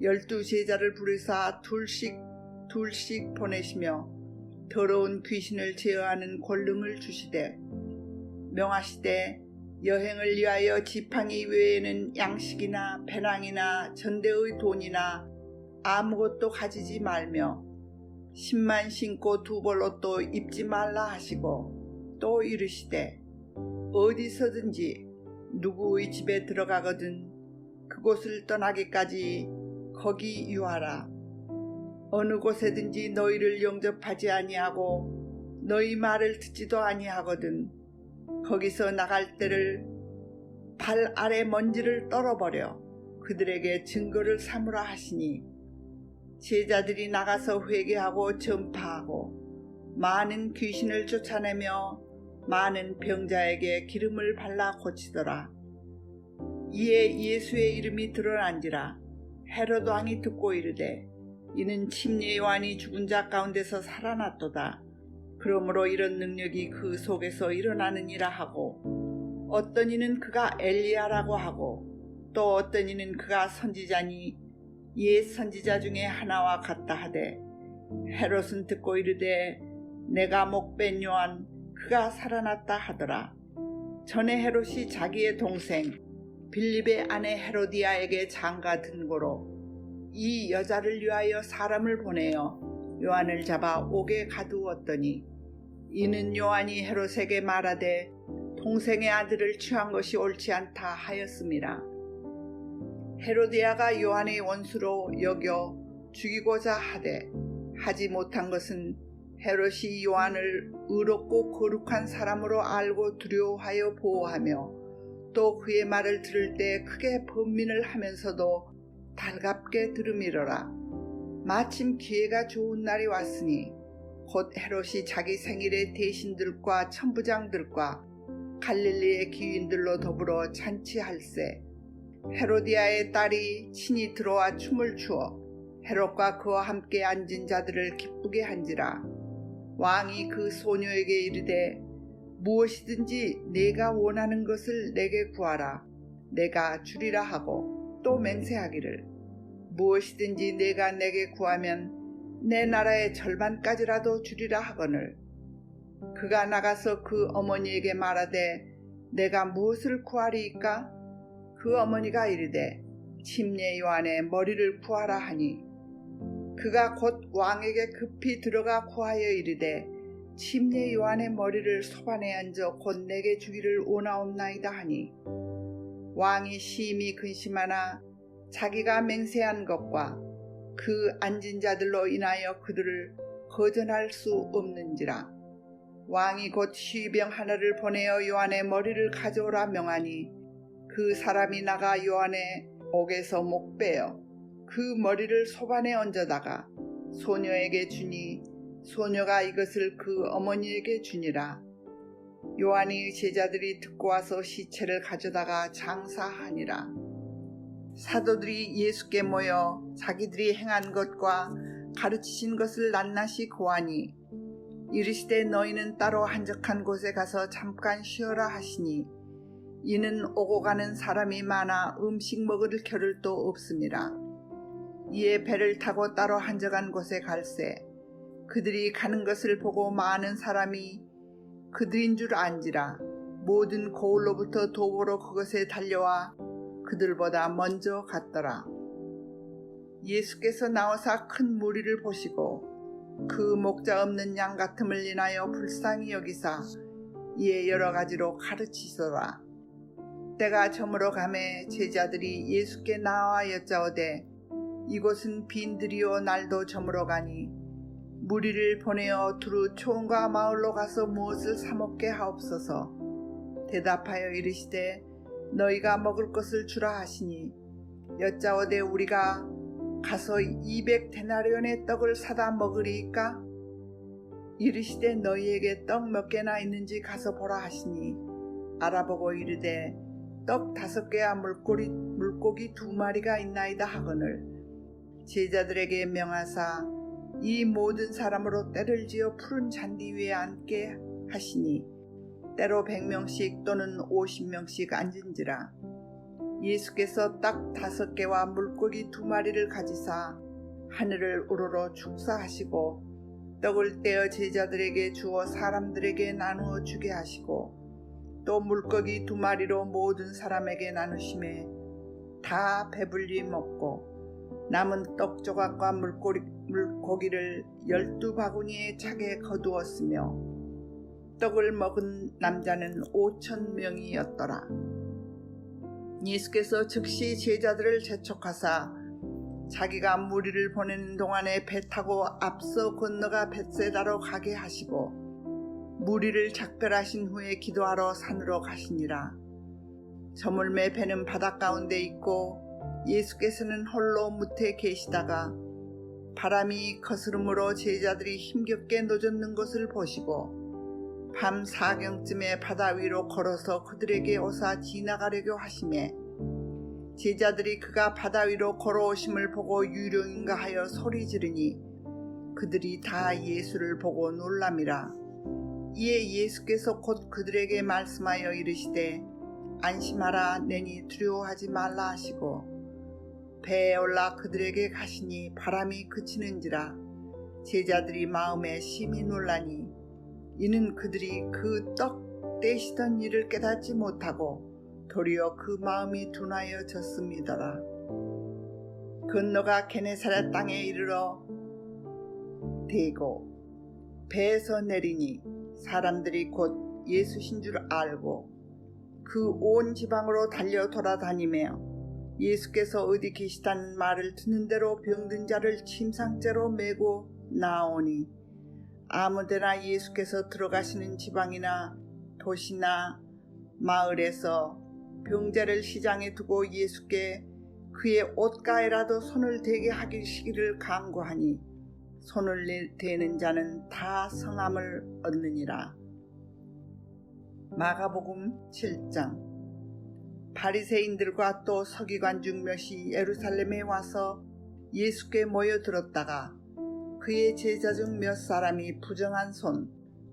12 제자를 부르사 둘씩 보내시며 더러운 귀신을 제어하는 권능을 주시되, 명하시되 여행을 위하여 지팡이 외에는 양식이나 배낭이나 전대의 돈이나 아무것도 가지지 말며 신만 신고 두 벌 옷도 입지 말라 하시고, 또 이르시되 어디서든지 누구의 집에 들어가거든 그곳을 떠나기까지 거기 유하라. 어느 곳에든지 너희를 영접하지 아니하고 너희 말을 듣지도 아니하거든 거기서 나갈 때를 발 아래 먼지를 떨어버려 그들에게 증거를 삼으라 하시니, 제자들이 나가서 회개하고 전파하고 많은 귀신을 쫓아내며 많은 병자에게 기름을 발라 고치더라. 이에 예수의 이름이 드러난지라. 헤롯 왕이 듣고 이르되 이는 침례 요한이 죽은 자 가운데서 살아났도다. 그러므로 이런 능력이 그 속에서 일어나느니라 하고, 어떤 이는 그가 엘리야라고 하고 또 어떤 이는 그가 선지자니 옛 선지자 중에 하나와 같다 하되, 헤롯은 듣고 이르되 내가 목벤 요한 그가 살아났다 하더라. 전에 헤롯이 자기의 동생 빌립의 아내 헤로디아에게 장가 든 고로 이 여자를 위하여 사람을 보내어 요한을 잡아 옥에 가두었더니, 이는 요한이 헤롯에게 말하되 동생의 아들을 취한 것이 옳지 않다 하였음이라. 헤로디아가 요한의 원수로 여겨 죽이고자 하되 하지 못한 것은 헤롯이 요한을 의롭고 거룩한 사람으로 알고 두려워하여 보호하며 또 그의 말을 들을 때 크게 번민을 하면서도 달갑게 들음이러라. 마침 기회가 좋은 날이 왔으니 곧 헤롯이 자기 생일에 대신들과 천부장들과 갈릴리의 귀인들로 더불어 잔치할세. 헤로디아의 딸이 친히 들어와 춤을 추어 헤롯과 그와 함께 앉은 자들을 기쁘게 한지라. 왕이 그 소녀에게 이르되 무엇이든지 내가 원하는 것을 내게 구하라. 내가 주리라 하고, 또 맹세하기를 무엇이든지 내가 내게 구하면 내 나라의 절반까지라도 주리라 하거늘. 그가 나가서 그 어머니에게 말하되 내가 무엇을 구하리이까? 그 어머니가 이르되 침례 요한의 머리를 구하라 하니, 그가 곧 왕에게 급히 들어가 구하여 이르되 침례 요한의 머리를 소반에 얹어 곧 내게 주기를 원하옵나이다 하니, 왕이 심히 근심하나 자기가 맹세한 것과 그 앉은 자들로 인하여 그들을 거절할 수 없는지라. 왕이 곧 쉬병 하나를 보내어 요한의 머리를 가져오라 명하니, 그 사람이 나가 요한의 옥에서 목 빼어 그 머리를 소반에 얹어다가 소녀에게 주니, 소녀가 이것을 그 어머니에게 주니라. 요한의 제자들이 듣고 와서 시체를 가져다가 장사하니라. 사도들이 예수께 모여 자기들이 행한 것과 가르치신 것을 낱낱이 고하니, 이르시되 너희는 따로 한적한 곳에 가서 잠깐 쉬어라 하시니, 이는 오고 가는 사람이 많아 음식 먹을 겨를도 없음이라. 이에 배를 타고 따로 한적한 곳에 갈새 그들이 가는 것을 보고 많은 사람이 그들인 줄 안지라. 모든 고을로부터 도보로 그것에 달려와 그들보다 먼저 갔더라. 예수께서 나오사 큰 무리를 보시고 그 목자 없는 양 같음을 인하여 불쌍히 여기사 이에 여러 가지로 가르치소라. 때가 저물어 가매 제자들이 예수께 나와 여짜오되 이곳은 빈들이요 날도 저물어 가니 무리를 보내어 두루 촌과 마을로 가서 무엇을 사 먹게 하옵소서. 대답하여 이르시되 너희가 먹을 것을 주라 하시니, 여짜오되 우리가 가서 200데나리온의 떡을 사다 먹으리이까? 이르시되 너희에게 떡 몇 개나 있는지 가서 보라 하시니 알아보고 이르되 떡 5개와 물고기 2마리가 있나이다 하거늘 제자들에게 명하사 이 모든 사람으로 때를 지어 푸른 잔디 위에 앉게 하시니 때로 100명씩 또는 50명씩 앉은지라. 예수께서 떡 5개와 물고기 2마리를 가지사 하늘을 우러러 축사하시고 떡을 떼어 제자들에게 주어 사람들에게 나누어 주게 하시고 또 물고기 2마리로 모든 사람에게 나누심에 다 배불리 먹고 남은 떡 조각과 물고기를 12바구니에 차게 거두었으며 떡을 먹은 남자는 5,000명이었더라. 예수께서 즉시 제자들을 재촉하사 자기가 무리를 보내는 동안에 배 타고 앞서 건너가 벳세다로 가게 하시고 무리를 작별하신 후에 기도하러 산으로 가시니라. 저물매 배는 바닷 가운데 있고 예수께서는 홀로 무태 계시다가 바람이 거스름으로 제자들이 힘겹게 노젓는 것을 보시고 밤 4경쯤에 바다 위로 걸어서 그들에게 오사 지나가려고 하시매 제자들이 그가 바다 위로 걸어오심을 보고 유령인가 하여 소리 지르니 그들이 다 예수를 보고 놀람이라. 이에 예수께서 곧 그들에게 말씀하여 이르시되 안심하라 내니 두려워하지 말라 하시고 배에 올라 그들에게 가시니 바람이 그치는지라. 제자들이 마음에 심히 놀라니 이는 그들이 그 떡 떼시던 일을 깨닫지 못하고 도리어 그 마음이 둔하여 졌음이더라. 건너가 게네사렛 땅에 이르러 대고 배에서 내리니 사람들이 곧 예수신 줄 알고 그 온 지방으로 달려 돌아다니며 예수께서 어디 계시다는 말을 듣는 대로 병든 자를 침상째로 메고 나오니 아무데나 예수께서 들어가시는 지방이나 도시나 마을에서 병자를 시장에 두고 예수께 그의 옷가에라도 손을 대게 하시기를 간구하니 손을 대는 자는 다 성함을 얻느니라. 마가복음 7장. 바리새인들과 또 서기관 중 몇이 예루살렘에 와서 예수께 모여들었다가 그의 제자 중 몇 사람이 부정한 손,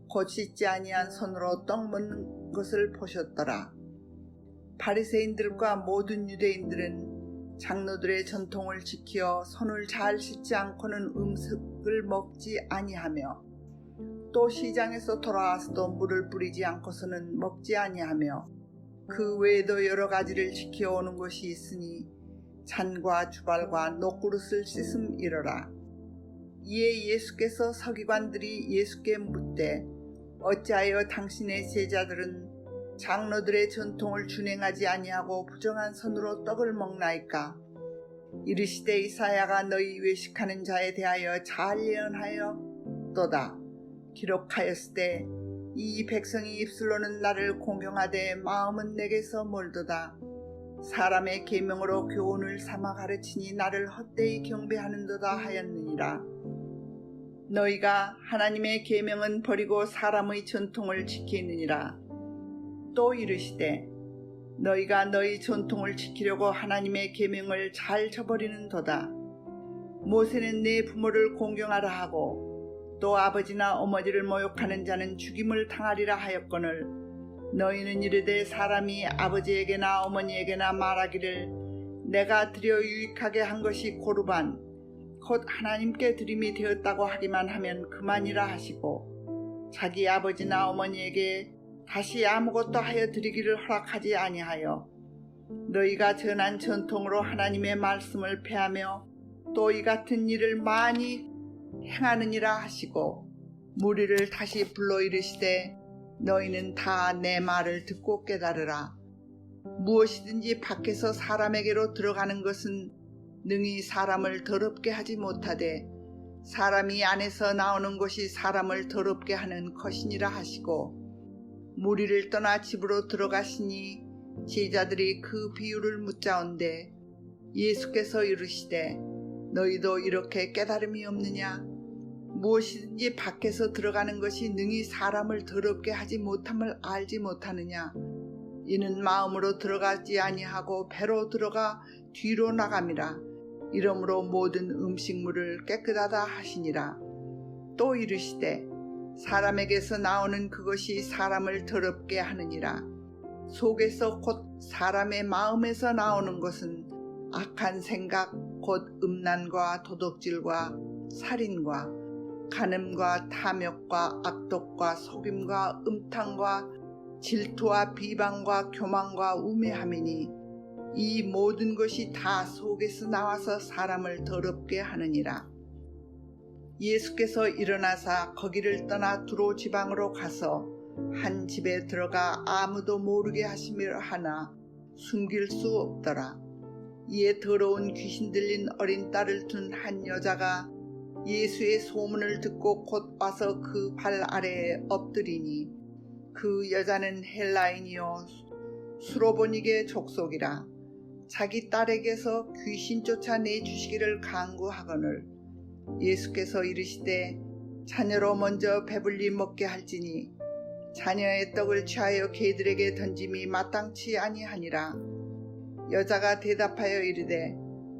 곧 씻지 아니한 손으로 떡 먹는 것을 보셨더라. 바리새인들과 모든 유대인들은 장로들의 전통을 지키어 손을 잘 씻지 않고는 음식을 먹지 아니하며 또 시장에서 돌아와서도 물을 뿌리지 않고서는 먹지 아니하며 그 외에도 여러 가지를 지켜오는 것이 있으니 잔과 주발과 녹그릇을 씻음이러라. 이에 예수께서 서기관들이 예수께 묻되 어찌하여 당신의 제자들은 장로들의 전통을 준행하지 아니하고 부정한 손으로 떡을 먹나이까? 이르시되 이사야가 너희 외식하는 자에 대하여 잘 예언하였도다. 기록하였으되 이 백성이 입술로는 나를 공경하되 마음은 내게서 멀도다. 사람의 계명으로 교훈을 삼아 가르치니 나를 헛되이 경배하는도다 하였느니라. 너희가 하나님의 계명은 버리고 사람의 전통을 지키느니라. 또 이르시되 너희가 너희 전통을 지키려고 하나님의 계명을 잘 저버리는도다. 모세는 내 부모를 공경하라 하고 또 아버지나 어머니를 모욕하는 자는 죽임을 당하리라 하였거늘 너희는 이르되 사람이 아버지에게나 어머니에게나 말하기를 내가 드려 유익하게 한 것이 고르반 곧 하나님께 드림이 되었다고 하기만 하면 그만이라 하시고 자기 아버지나 어머니에게 다시 아무것도 하여 드리기를 허락하지 아니하여 너희가 전한 전통으로 하나님의 말씀을 폐하며 또 이 같은 일을 많이 행하느니라 하시고 무리를 다시 불러 이르시되 너희는 다 내 말을 듣고 깨달으라. 무엇이든지 밖에서 사람에게로 들어가는 것은 능히 사람을 더럽게 하지 못하되 사람이 안에서 나오는 것이 사람을 더럽게 하는 것이니라 하시고 무리를 떠나 집으로 들어가시니 제자들이 그 비유를 묻자온대 예수께서 이르시되 너희도 이렇게 깨달음이 없느냐? 무엇이든지 밖에서 들어가는 것이 능히 사람을 더럽게 하지 못함을 알지 못하느냐? 이는 마음으로 들어가지 아니하고 배로 들어가 뒤로 나감이라. 이러므로 모든 음식물을 깨끗하다 하시니라. 또 이르시되 사람에게서 나오는 그것이 사람을 더럽게 하느니라. 속에서 곧 사람의 마음에서 나오는 것은 악한 생각 곧 음란과 도둑질과 살인과 간음과 탐욕과 악독과 속임과 음탕과 질투와 비방과 교만과 우매함이니 이 모든 것이 다 속에서 나와서 사람을 더럽게 하느니라. 예수께서 일어나사 거기를 떠나 두로 지방으로 가서 한 집에 들어가 아무도 모르게 하시며 하나 숨길 수 없더라. 이에 더러운 귀신 들린 어린 딸을 둔 한 여자가 예수의 소문을 듣고 곧 와서 그 발 아래에 엎드리니 그 여자는 헬라인이요 수로보니게 족속이라. 자기 딸에게서 귀신 쫓아내 주시기를 간구하거늘 예수께서 이르시되 자녀로 먼저 배불리 먹게 할지니 자녀의 떡을 취하여 개들에게 던짐이 마땅치 아니하니라. 여자가 대답하여 이르되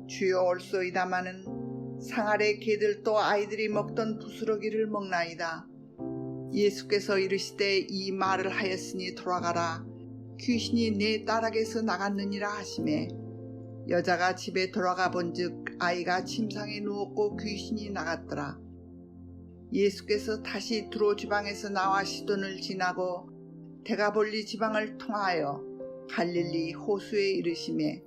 주여 올소이다마는 상 아래 개들도 아이들이 먹던 부스러기를 먹나이다. 예수께서 이르시되 이 말을 하였으니 돌아가라. 귀신이 내 딸에게서 나갔느니라 하시매 여자가 집에 돌아가 본즉 아이가 침상에 누웠고 귀신이 나갔더라. 예수께서 다시 두로 지방에서 나와 시돈을 지나고 데가볼리 지방을 통하여 갈릴리 호수에 이르시매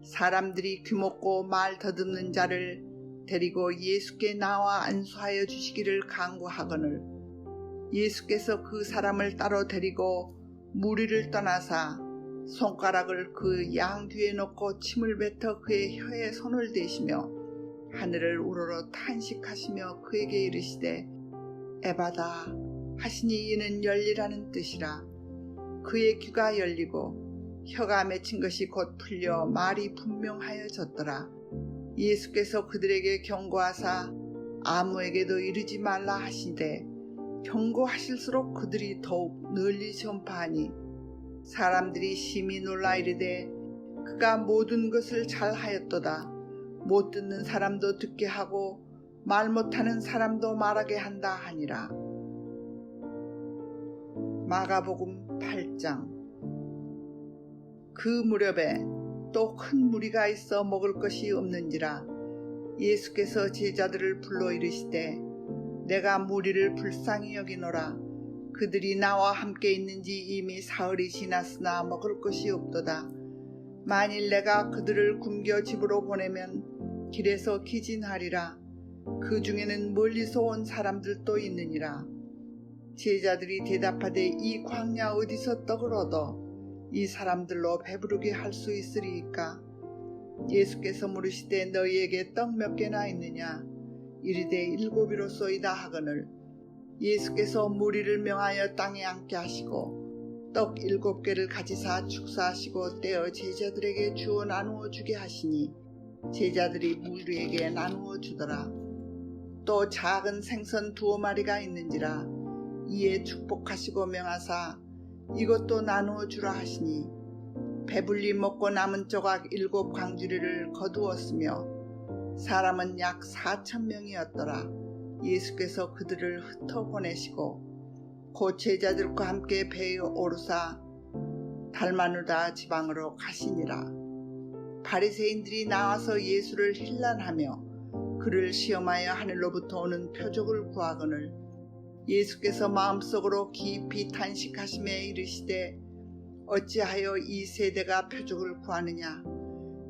사람들이 귀먹고 말 더듬는 자를 데리고 예수께 나와 안수하여 주시기를 간구하거늘 예수께서 그 사람을 따로 데리고 무리를 떠나사 손가락을 그 양 귀에 놓고 침을 뱉어 그의 혀에 손을 대시며 하늘을 우러러 탄식하시며 그에게 이르시되 에바다 하시니 이는 열리라는 뜻이라. 그의 귀가 열리고 혀가 맺힌 것이 곧 풀려 말이 분명하여졌더라. 예수께서 그들에게 경고하사 아무에게도 이르지 말라 하시되 경고하실수록 그들이 더욱 널리 전파하니 사람들이 심히 놀라 이르되 그가 모든 것을 잘하였도다. 못 듣는 사람도 듣게 하고 말 못하는 사람도 말하게 한다 하니라. 마가복음 8장. 그 무렵에 또 큰 무리가 있어 먹을 것이 없는지라 예수께서 제자들을 불러 이르시되 내가 무리를 불쌍히 여기노라. 그들이 나와 함께 있는지 이미 사흘이 지났으나 먹을 것이 없도다. 만일 내가 그들을 굶겨 집으로 보내면 길에서 기진하리라. 그 중에는 멀리서 온 사람들도 있느니라. 제자들이 대답하되 이 광야 어디서 떡을 얻어 이 사람들로 배부르게 할 수 있으리이까? 예수께서 물으시되 너희에게 떡 몇 개나 있느냐? 이르되 7이로소이다 하거늘 예수께서 무리를 명하여 땅에 앉게 하시고 떡 7개를 가지사 축사하시고 떼어 제자들에게 주어 나누어 주게 하시니 제자들이 무리에게 나누어 주더라. 또 작은 생선 2마리가 있는지라 이에 축복하시고 명하사 이것도 나누어 주라 하시니 배불리 먹고 남은 조각 7 광주리를 거두었으며 사람은 약 4,000명이었더라. 예수께서 그들을 흩어 보내시고 곧 제자들과 함께 배에 오르사 달마누다 지방으로 가시니라. 바리새인들이 나와서 예수를 힐난하며 그를 시험하여 하늘로부터 오는 표적을 구하거늘 예수께서 마음속으로 깊이 탄식하시며 이르시되 어찌하여 이 세대가 표적을 구하느냐?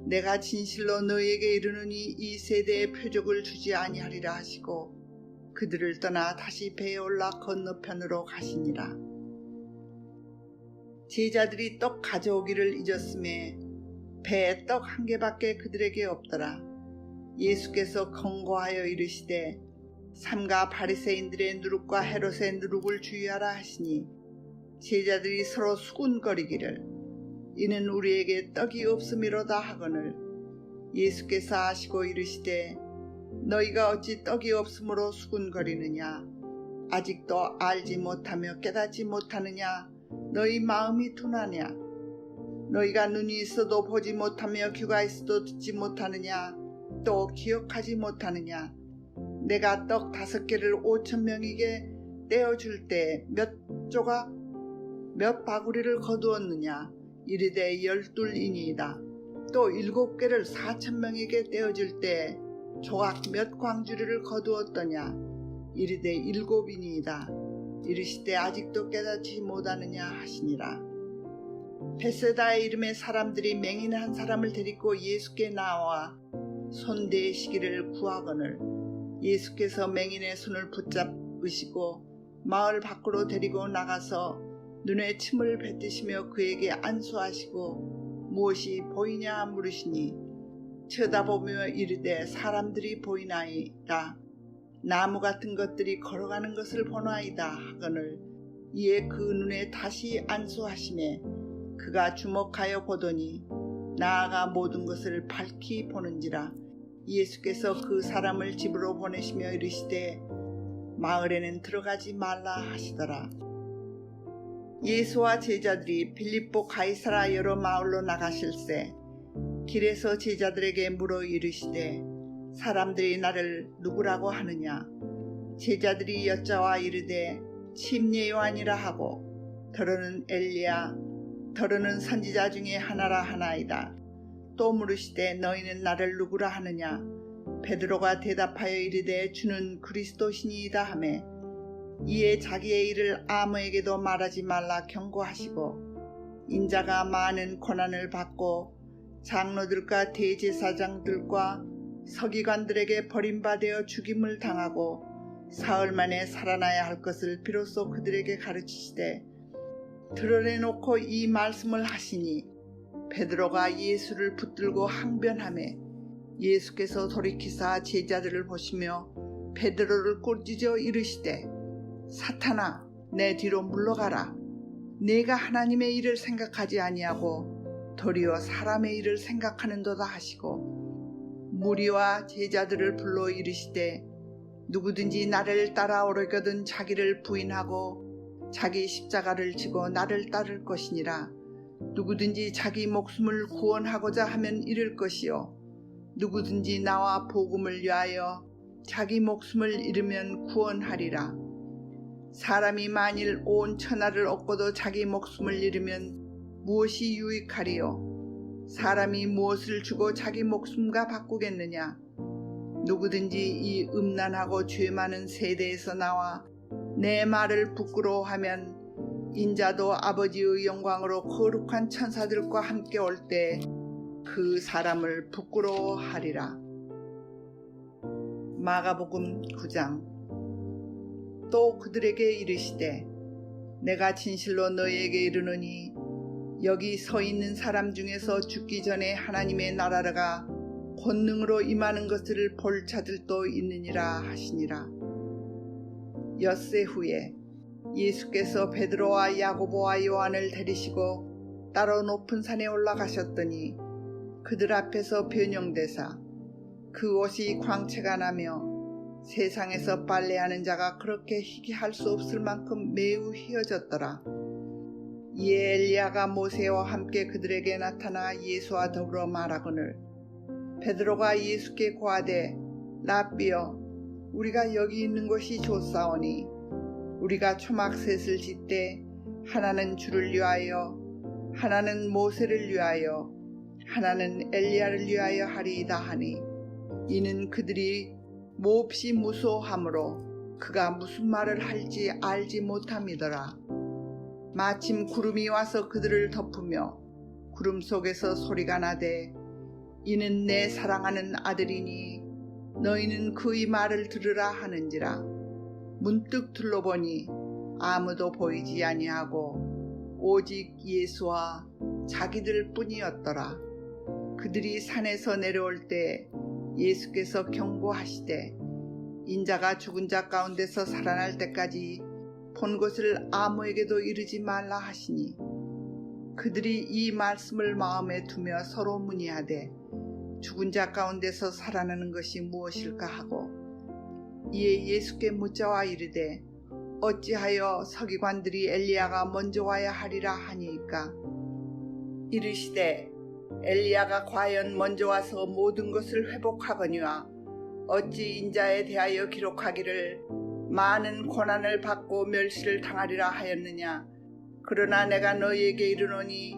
내가 진실로 너희에게 이르노니 이 세대에 표적을 주지 아니하리라 하시고 그들을 떠나 다시 배에 올라 건너편으로 가시니라. 제자들이 떡 가져오기를 잊었음에 배에 떡 1개밖에 그들에게 없더라. 예수께서 권고하여 이르시되 삼가 바리새인들의 누룩과 헤롯의 누룩을 주의하라 하시니 제자들이 서로 수군거리기를 이는 우리에게 떡이 없음이로다 하거늘 예수께서 아시고 이르시되 너희가 어찌 떡이 없으므로 수군거리느냐. 아직도 알지 못하며 깨닫지 못하느냐. 너희 마음이 둔하냐. 너희가 눈이 있어도 보지 못하며 귀가 있어도 듣지 못하느냐. 또 기억하지 못하느냐. 내가 떡 5개를 5,000명에게 떼어줄 때 몇 조각 몇 바구리를 거두었느냐. 이르되 12이니이다. 또 7개를 4,000명에게 떼어줄 때 조각 몇 광주리를 거두었더냐. 이르되 7이니이다. 이르시되 아직도 깨닫지 못하느냐 하시니라. 베세다의 이름의 사람들이 맹인 한 사람을 데리고 예수께 나와 손대시기를 구하거늘 예수께서 맹인의 손을 붙잡으시고 마을 밖으로 데리고 나가서 눈에 침을 뱉으시며 그에게 안수하시고 무엇이 보이냐 물으시니 쳐다보며 이르되 사람들이 보이나이다. 나무 같은 것들이 걸어가는 것을 보나이다 하거늘 이에 그 눈에 다시 안수하시매 그가 주목하여 보더니 나아가 모든 것을 밝히 보는지라. 예수께서 그 사람을 집으로 보내시며 이르시되 마을에는 들어가지 말라 하시더라. 예수와 제자들이 빌립보 가이사라 여러 마을로 나가실새 길에서 제자들에게 물어 이르시되 사람들이 나를 누구라고 하느냐. 제자들이 여짜와 이르되 침례 요한이라 하고 더러는 엘리야 더러는 선지자 중에 하나라 하나이다. 또 물으시되 너희는 나를 누구라 하느냐. 베드로가 대답하여 이르되 주는 그리스도시니이다 하매 이에 자기의 일을 아무에게도 말하지 말라 경고하시고 인자가 많은 고난을 받고 장로들과 대제사장들과 서기관들에게 버림받아 죽임을 당하고 사흘 만에 살아나야 할 것을 비로소 그들에게 가르치시되 드러내놓고 이 말씀을 하시니 베드로가 예수를 붙들고 항변하매 예수께서 돌이키사 제자들을 보시며 베드로를 꾸짖어 이르시되 사탄아 내 뒤로 물러가라. 내가 하나님의 일을 생각하지 아니하고 도리어 사람의 일을 생각하는도다 하시고 무리와 제자들을 불러 이르시되 누구든지 나를 따라오려거든 자기를 부인하고 자기 십자가를 지고 나를 따를 것이니라. 누구든지 자기 목숨을 구원하고자 하면 잃을 것이요 누구든지 나와 복음을 위하여 자기 목숨을 잃으면 구원하리라. 사람이 만일 온 천하를 얻고도 자기 목숨을 잃으면 무엇이 유익하리요. 사람이 무엇을 주고 자기 목숨과 바꾸겠느냐. 누구든지 이 음란하고 죄 많은 세대에서 나와 내 말을 부끄러워하면 인자도 아버지의 영광으로 거룩한 천사들과 함께 올 때 그 사람을 부끄러워하리라. 마가복음 9장. 또 그들에게 이르시되 내가 진실로 너희에게 이르노니 여기 서 있는 사람 중에서 죽기 전에 하나님의 나라가 권능으로 임하는 것을 볼 자들도 있느니라 하시니라. 엿새 후에 예수께서 베드로와 야고보와 요한을 데리시고 따로 높은 산에 올라가셨더니 그들 앞에서 변형되사 그 옷이 광채가 나며 세상에서 빨래하는 자가 그렇게 희게 할 수 없을 만큼 매우 희어졌더라. 이에 엘리야가 모세와 함께 그들에게 나타나 예수와 더불어 말하거늘 베드로가 예수께 고하되 라삐여 우리가 여기 있는 것이 좋사오니 우리가 초막셋을 짓되 하나는 주를 위하여 하나는 모세를 위하여 하나는 엘리야를 위하여 하리이다 하니 이는 그들이 몹시 무서워하므로 그가 무슨 말을 할지 알지 못함이더라. 마침 구름이 와서 그들을 덮으며 구름 속에서 소리가 나되 이는 내 사랑하는 아들이니 너희는 그의 말을 들으라 하는지라. 문득 둘러보니 아무도 보이지 아니하고 오직 예수와 자기들 뿐이었더라. 그들이 산에서 내려올 때 예수께서 경고하시되 인자가 죽은 자 가운데서 살아날 때까지 본 것을 아무에게도 이르지 말라 하시니 그들이 이 말씀을 마음에 두며 서로 문의하되 죽은 자 가운데서 살아나는 것이 무엇일까 하고 이에 예수께 묻자와 이르되 어찌하여 서기관들이 엘리야가 먼저 와야 하리라 하니까 이르시되 엘리야가 과연 먼저 와서 모든 것을 회복하거니와 어찌 인자에 대하여 기록하기를 많은 고난을 받고 멸시를 당하리라 하였느냐. 그러나 내가 너희에게 이르노니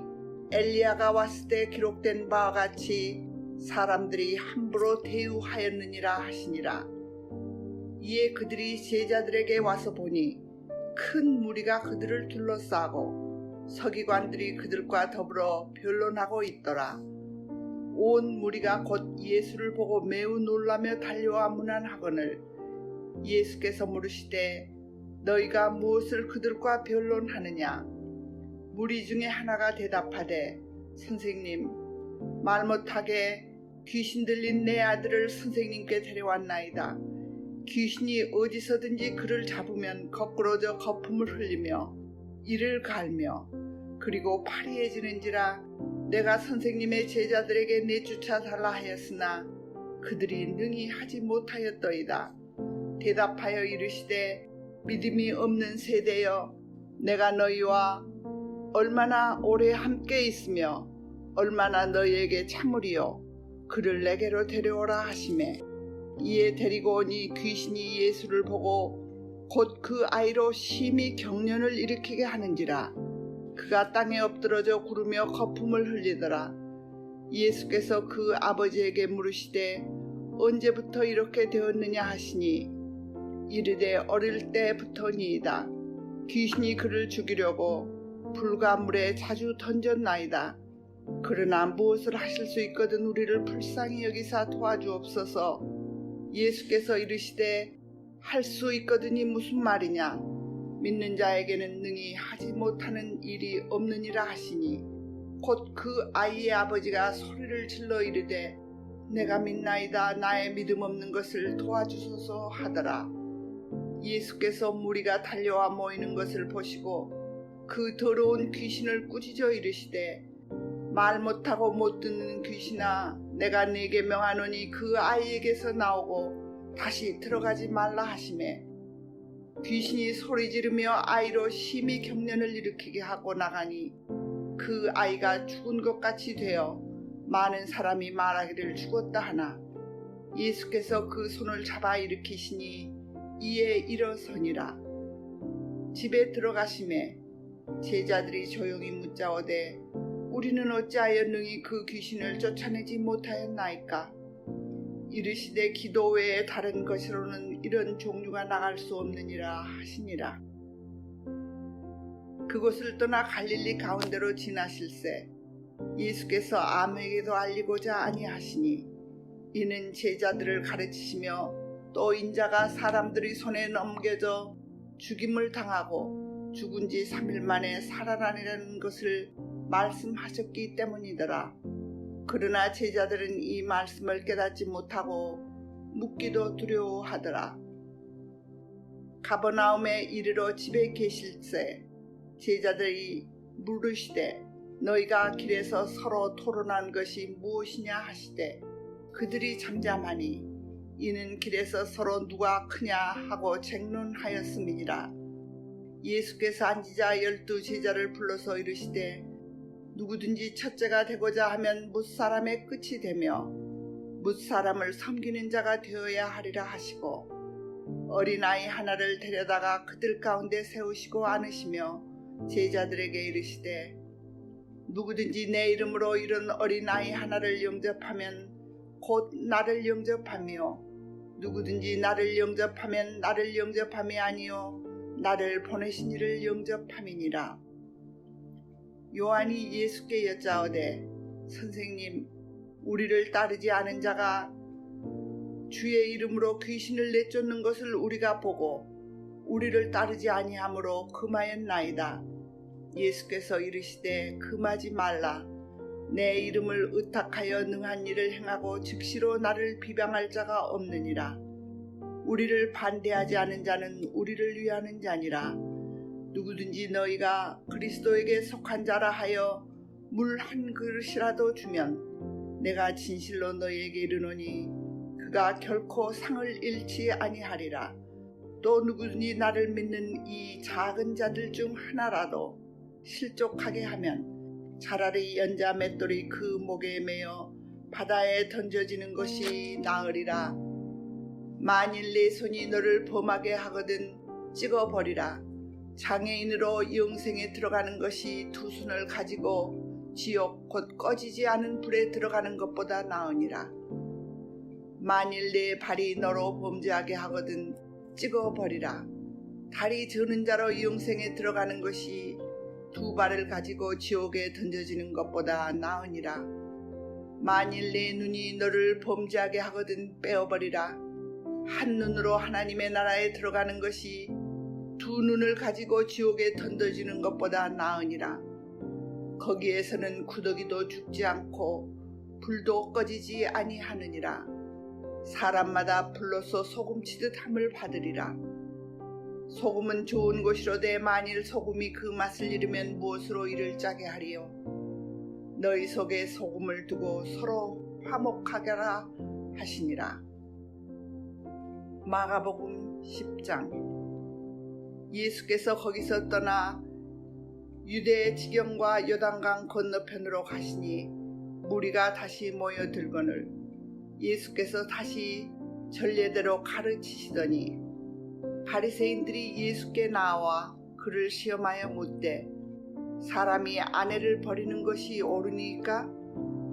엘리야가 왔을 때 기록된 바와 같이 사람들이 함부로 대우하였느니라 하시니라. 이에 그들이 제자들에게 와서 보니 큰 무리가 그들을 둘러싸고 서기관들이 그들과 더불어 변론하고 있더라. 온 무리가 곧 예수를 보고 매우 놀라며 달려와 문안하거늘 예수께서 물으시되 너희가 무엇을 그들과 변론하느냐. 무리 중에 하나가 대답하되 선생님 말 못하게 귀신 들린 내 아들을 선생님께 데려왔나이다. 귀신이 어디서든지 그를 잡으면 거꾸러져 거품을 흘리며 이를 갈며 그리고 파리해지는지라 내가 선생님의 제자들에게 내쫓아 달라 하였으나 그들이 능히 하지 못하였더이다. 대답하여 이르시되 믿음이 없는 세대여 내가 너희와 얼마나 오래 함께 있으며 얼마나 너희에게 참으리요. 그를 내게로 데려오라 하시매 이에 데리고 오니 귀신이 예수를 보고 곧 그 아이로 심히 경련을 일으키게 하는지라 그가 땅에 엎드러져 구르며 거품을 흘리더라. 예수께서 그 아버지에게 물으시되 언제부터 이렇게 되었느냐 하시니 이르되 어릴 때부터니이다. 귀신이 그를 죽이려고 불과 물에 자주 던졌나이다. 그러나 무엇을 하실 수 있거든 우리를 불쌍히 여기사 도와주옵소서. 예수께서 이르시되 할 수 있거든이 무슨 말이냐. 믿는 자에게는 능히 하지 못하는 일이 없느니라 하시니 곧 그 아이의 아버지가 소리를 질러 이르되 내가 믿나이다. 나의 믿음 없는 것을 도와주소서 하더라. 예수께서 무리가 달려와 모이는 것을 보시고 그 더러운 귀신을 꾸짖어 이르시되 말 못하고 못 듣는 귀신아 내가 네게 명하노니 그 아이에게서 나오고 다시 들어가지 말라 하시매 귀신이 소리 지르며 아이로 심히 경련을 일으키게 하고 나가니 그 아이가 죽은 것 같이 되어 많은 사람이 말하기를 죽었다 하나 예수께서 그 손을 잡아 일으키시니 이에 일어서니라. 집에 들어가심에 제자들이 조용히 묻자오되 우리는 어찌하여 능히 그 귀신을 쫓아내지 못하였나이까. 이르시되 기도 외에 다른 것으로는 이런 종류가 나갈 수 없느니라 하시니라. 그곳을 떠나 갈릴리 가운데로 지나실새 예수께서 아무에게도 알리고자 아니하시니 이는 제자들을 가르치시며 또 인자가 사람들이 손에 넘겨져 죽임을 당하고 죽은 지 3일 만에 살아나리라는 것을 말씀하셨기 때문이더라. 그러나 제자들은 이 말씀을 깨닫지 못하고 묻기도 두려워하더라. 가버나움에 이르러 집에 계실새 제자들이 물으시되 너희가 길에서 서로 토론한 것이 무엇이냐 하시되 그들이 잠잠하니 이는 길에서 서로 누가 크냐 하고 쟁론하였음이니라. 예수께서 앉으자 12 제자를 불러서 이르시되 누구든지 첫째가 되고자 하면 뭇사람의 끝이 되며 뭇사람을 섬기는 자가 되어야 하리라 하시고 어린아이 하나를 데려다가 그들 가운데 세우시고 안으시며 제자들에게 이르시되 누구든지 내 이름으로 이런 어린아이 하나를 영접하면 곧 나를 영접하며 누구든지 나를 영접하면 나를 영접함이 아니요 나를 보내신 이를 영접함이니라. 요한이 예수께 여짜오되 선생님 우리를 따르지 않은 자가 주의 이름으로 귀신을 내쫓는 것을 우리가 보고 우리를 따르지 아니하므로 금하였나이다. 예수께서 이르시되 금하지 말라. 내 이름을 의탁하여 능한 일을 행하고 즉시로 나를 비방할 자가 없느니라. 우리를 반대하지 않은 자는 우리를 위하는 자니라. 누구든지 너희가 그리스도에게 속한 자라 하여 물 한 그릇이라도 주면 내가 진실로 너희에게 이르노니 그가 결코 상을 잃지 아니하리라. 또 누구든지 나를 믿는 이 작은 자들 중 하나라도 실족하게 하면 차라리 연자 맷돌이 그 목에 매어 바다에 던져지는 것이 나으리라. 만일 내 손이 너를 범하게 하거든 찍어버리라. 장애인으로 영생에 들어가는 것이 두 손을 가지고 지옥 곧 꺼지지 않은 불에 들어가는 것보다 나으니라. 만일 내 발이 너로 범죄하게 하거든 찍어버리라. 다리 저는 자로 영생에 들어가는 것이 두 발을 가지고 지옥에 던져지는 것보다 나으니라. 만일 내 눈이 너를 범죄하게 하거든 빼어버리라. 한 눈으로 하나님의 나라에 들어가는 것이 두 눈을 가지고 지옥에 던져지는 것보다 나으니라. 거기에서는 구더기도 죽지 않고 불도 꺼지지 아니하느니라. 사람마다 불로서 소금치듯 함을 받으리라. 소금은 좋은 것이로되 만일 소금이 그 맛을 잃으면 무엇으로 이를 짜게 하리요. 너희 속에 소금을 두고 서로 화목하게라 하시니라. 마가복음 10장. 예수께서 거기서 떠나 유대 지경과 요단강 건너편으로 가시니 무리가 다시 모여들거늘 예수께서 다시 전례대로 가르치시더니 바리새인들이 예수께 나와 그를 시험하여 묻되 사람이 아내를 버리는 것이 옳으니까?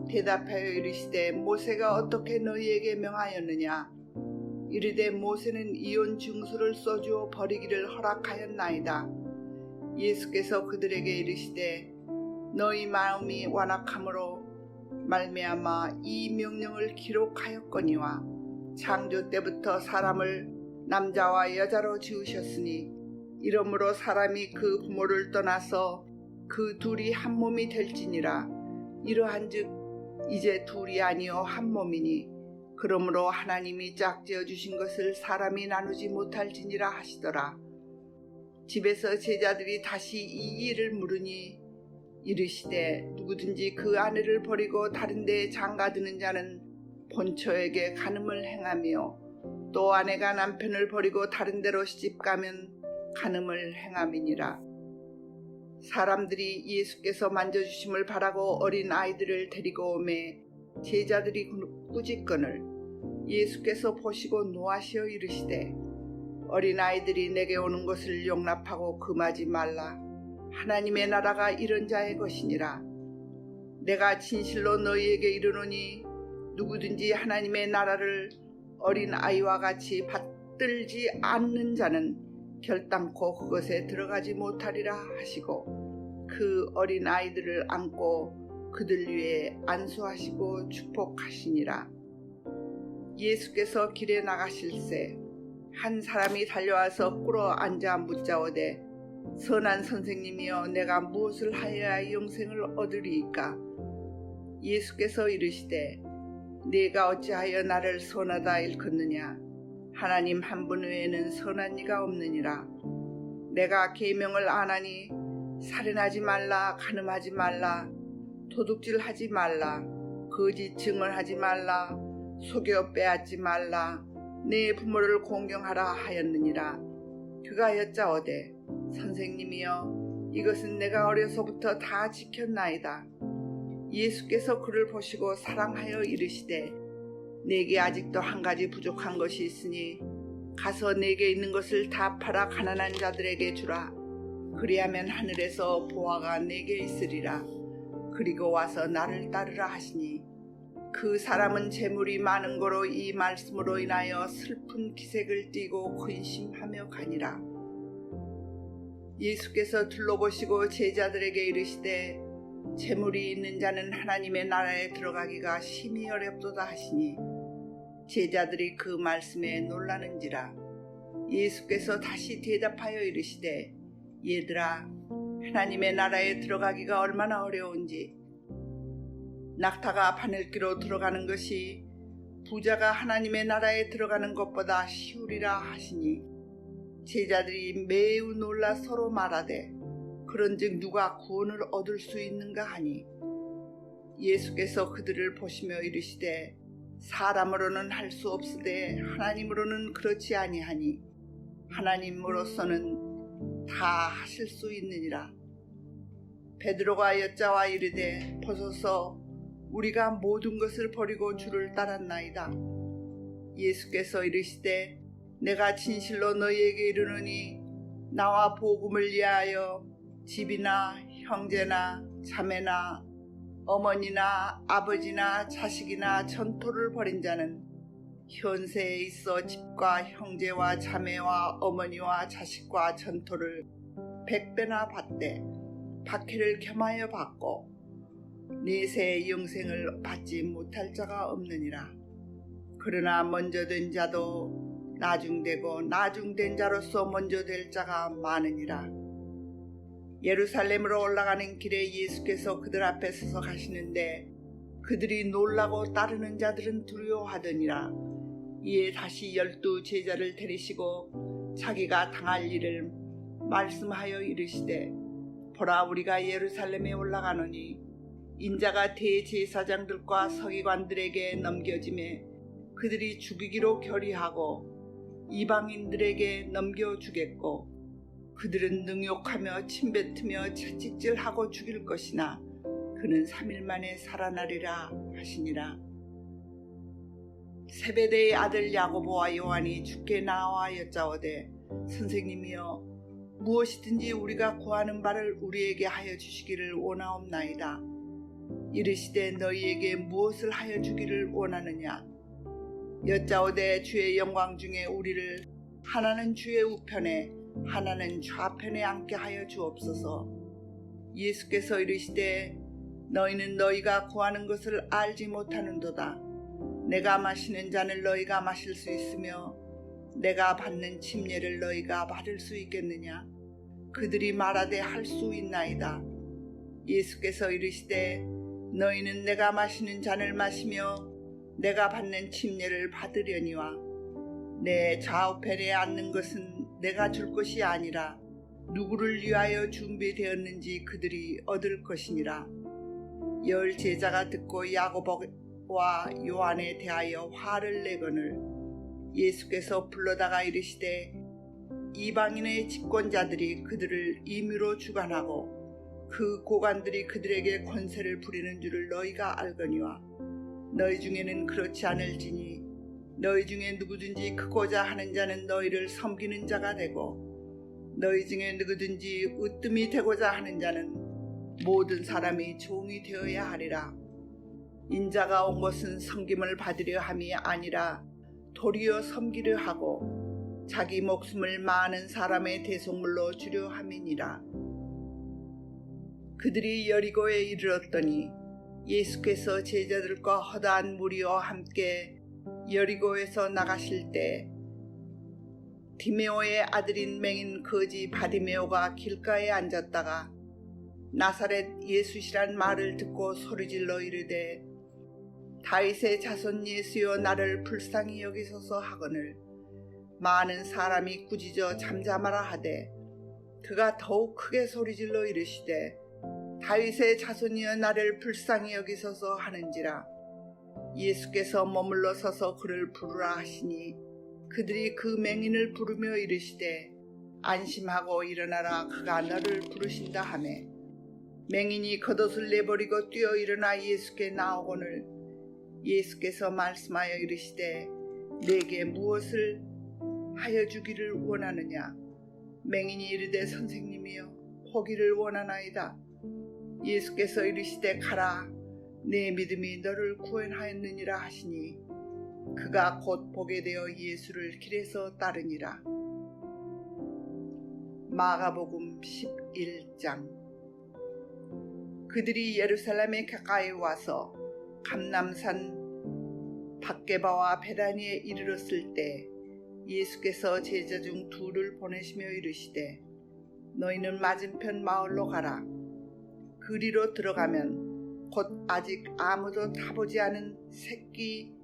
대답하여 이르시되 모세가 어떻게 너희에게 명하였느냐? 이르되 모세는 이혼 증서를 써주어 버리기를 허락하였나이다. 예수께서 그들에게 이르시되 너희 마음이 완악함으로 말미암아 이 명령을 기록하였거니와 창조 때부터 사람을 남자와 여자로 지으셨으니 이러므로 사람이 그 부모를 떠나서 그 둘이 한 몸이 될지니라. 이러한즉 이제 둘이 아니요 한 몸이니 그러므로 하나님이 짝지어 주신 것을 사람이 나누지 못할지니라 하시더라. 집에서 제자들이 다시 이 일을 물으니 이르시되 누구든지 그 아내를 버리고 다른 데에 장가드는 자는 본처에게 간음을 행하며 또 아내가 남편을 버리고 다른 데로 시집가면 간음을 행함이니라. 사람들이 예수께서 만져주심을 바라고 어린 아이들을 데리고 오매 제자들이 꾸짖거늘 예수께서 보시고 노하시어 이르시되 어린 아이들이 내게 오는 것을 용납하고 금하지 말라. 하나님의 나라가 이런 자의 것이니라. 내가 진실로 너희에게 이르노니 누구든지 하나님의 나라를 어린 아이와 같이 받들지 않는 자는 결단코 그것에 들어가지 못하리라 하시고 그 어린 아이들을 안고 그들 위에 안수하시고 축복하시니라. 예수께서 길에 나가실새 한 사람이 달려와서 꿇어 앉아 묻자오되 선한 선생님이여 내가 무엇을 하여야 영생을 얻으리이까? 예수께서 이르시되 네가 어찌하여 나를 선하다 일컫느냐? 하나님 한 분 외에는 선한 이가 없느니라. 내가 계명을 안 하니 살인하지 말라, 간음하지 말라, 도둑질하지 말라, 거짓 증언하지 말라, 속여 빼앗지 말라, 내 부모를 공경하라 하였느니라. 그가 여짜오되 선생님이여 이것은 내가 어려서부터 다 지켰나이다. 예수께서 그를 보시고 사랑하여 이르시되 내게 아직도 한 가지 부족한 것이 있으니 가서 내게 있는 것을 다 팔아 가난한 자들에게 주라. 그리하면 하늘에서 보화가 내게 있으리라. 그리고 와서 나를 따르라 하시니 그 사람은 재물이 많은 거로 이 말씀으로 인하여 슬픈 기색을 띠고 근심하며 가니라. 예수께서 둘러보시고 제자들에게 이르시되 재물이 있는 자는 하나님의 나라에 들어가기가 심히 어렵도다 하시니 제자들이 그 말씀에 놀라는지라. 예수께서 다시 대답하여 이르시되 얘들아 하나님의 나라에 들어가기가 얼마나 어려운지 낙타가 바늘기로 들어가는 것이 부자가 하나님의 나라에 들어가는 것보다 쉬우리라 하시니 제자들이 매우 놀라 서로 말하되 그런즉 누가 구원을 얻을 수 있는가 하니 예수께서 그들을 보시며 이르시되 사람으로는 할 수 없으되 하나님으로는 그렇지 아니하니 하나님으로서는 다 하실 수 있느니라. 베드로가 여짜와 이르되 보소서 우리가 모든 것을 버리고 주를 따랐나이다. 예수께서 이르시되 내가 진실로 너희에게 이르노니 나와 복음을 위하여 집이나 형제나 자매나 어머니나 아버지나 자식이나 전토를 벌인 자는 현세에 있어 집과 형제와 자매와 어머니와 자식과 전토를 100배나 받되 박해를 겸하여 받고 내세의 영생을 받지 못할 자가 없느니라. 그러나 먼저 된 자도 나중되고 나중된 자로서 먼저 될 자가 많으니라. 예루살렘으로 올라가는 길에 예수께서 그들 앞에 서서 가시는데 그들이 놀라고 따르는 자들은 두려워하더니라. 이에 다시 12 제자를 데리시고 자기가 당할 일을 말씀하여 이르시되 보라 우리가 예루살렘에 올라가노니 인자가 대제사장들과 서기관들에게 넘겨지매 그들이 죽이기로 결의하고 이방인들에게 넘겨주겠고 그들은 능욕하며 침뱉으며 채찍질하고 죽일 것이나 그는 3일 만에 살아나리라 하시니라. 세베대의 아들 야고보와 요한이 주께 나와 여짜오되 선생님이여 무엇이든지 우리가 구하는 바를 우리에게 하여 주시기를 원하옵나이다. 이르시되 너희에게 무엇을 하여 주기를 원하느냐. 여짜오되 주의 영광 중에 우리를 하나는 주의 우편에 하나는 좌편에 앉게 하여 주옵소서. 예수께서 이르시되 너희는 너희가 구하는 것을 알지 못하는도다. 내가 마시는 잔을 너희가 마실 수 있으며 내가 받는 침례를 너희가 받을 수 있겠느냐. 그들이 말하되 할 수 있나이다. 예수께서 이르시되 너희는 내가 마시는 잔을 마시며 내가 받는 침례를 받으려니와 내 좌우편에 앉는 것은 내가 줄 것이 아니라 누구를 위하여 준비되었는지 그들이 얻을 것이니라. 10 제자가 듣고 야고보와 요한에 대하여 화를 내거늘 예수께서 불러다가 이르시되 이방인의 집권자들이 그들을 임의로 주관하고 그 고관들이 그들에게 권세를 부리는 줄을 너희가 알거니와 너희 중에는 그렇지 않을지니 너희 중에 누구든지 크고자 하는 자는 너희를 섬기는 자가 되고 너희 중에 누구든지 으뜸이 되고자 하는 자는 모든 사람이 종이 되어야 하리라. 인자가 온 것은 섬김을 받으려 함이 아니라 도리어 섬기려 하고 자기 목숨을 많은 사람의 대속물로 주려 함이니라. 그들이 여리고에 이르렀더니 예수께서 제자들과 허다한 무리와 함께 여리고에서 나가실 때 디메오의 아들인 맹인 거지 바디메오가 길가에 앉았다가 나사렛 예수시란 말을 듣고 소리질러 이르되 다윗의 자손 예수여 나를 불쌍히 여기소서 하거늘 많은 사람이 꾸짖어 잠잠하라 하되 그가 더욱 크게 소리질러 이르시되 다윗의 자손이여 나를 불쌍히 여기소서 하는지라. 예수께서 머물러 서서 그를 부르라 하시니 그들이 그 맹인을 부르며 이르시되 안심하고 일어나라 그가 너를 부르신다 하매 맹인이 겉옷을 내버리고 뛰어 일어나 예수께 나오거늘 예수께서 말씀하여 이르시되 내게 무엇을 하여 주기를 원하느냐. 맹인이 이르되 선생님이여 보기를 원하나이다. 예수께서 이르시되 가라 내 믿음이 너를 구원하였느니라 하시니 그가 곧 보게 되어 예수를 길에서 따르니라. 마가복음 11장. 그들이 예루살렘에 가까이 와서 감람산 밧게바와 베다니에 이르렀을 때 예수께서 제자 중 2를 보내시며 이르시되 너희는 맞은편 마을로 가라. 그리로 들어가면 곧 아직 아무도 타보지 않은 새끼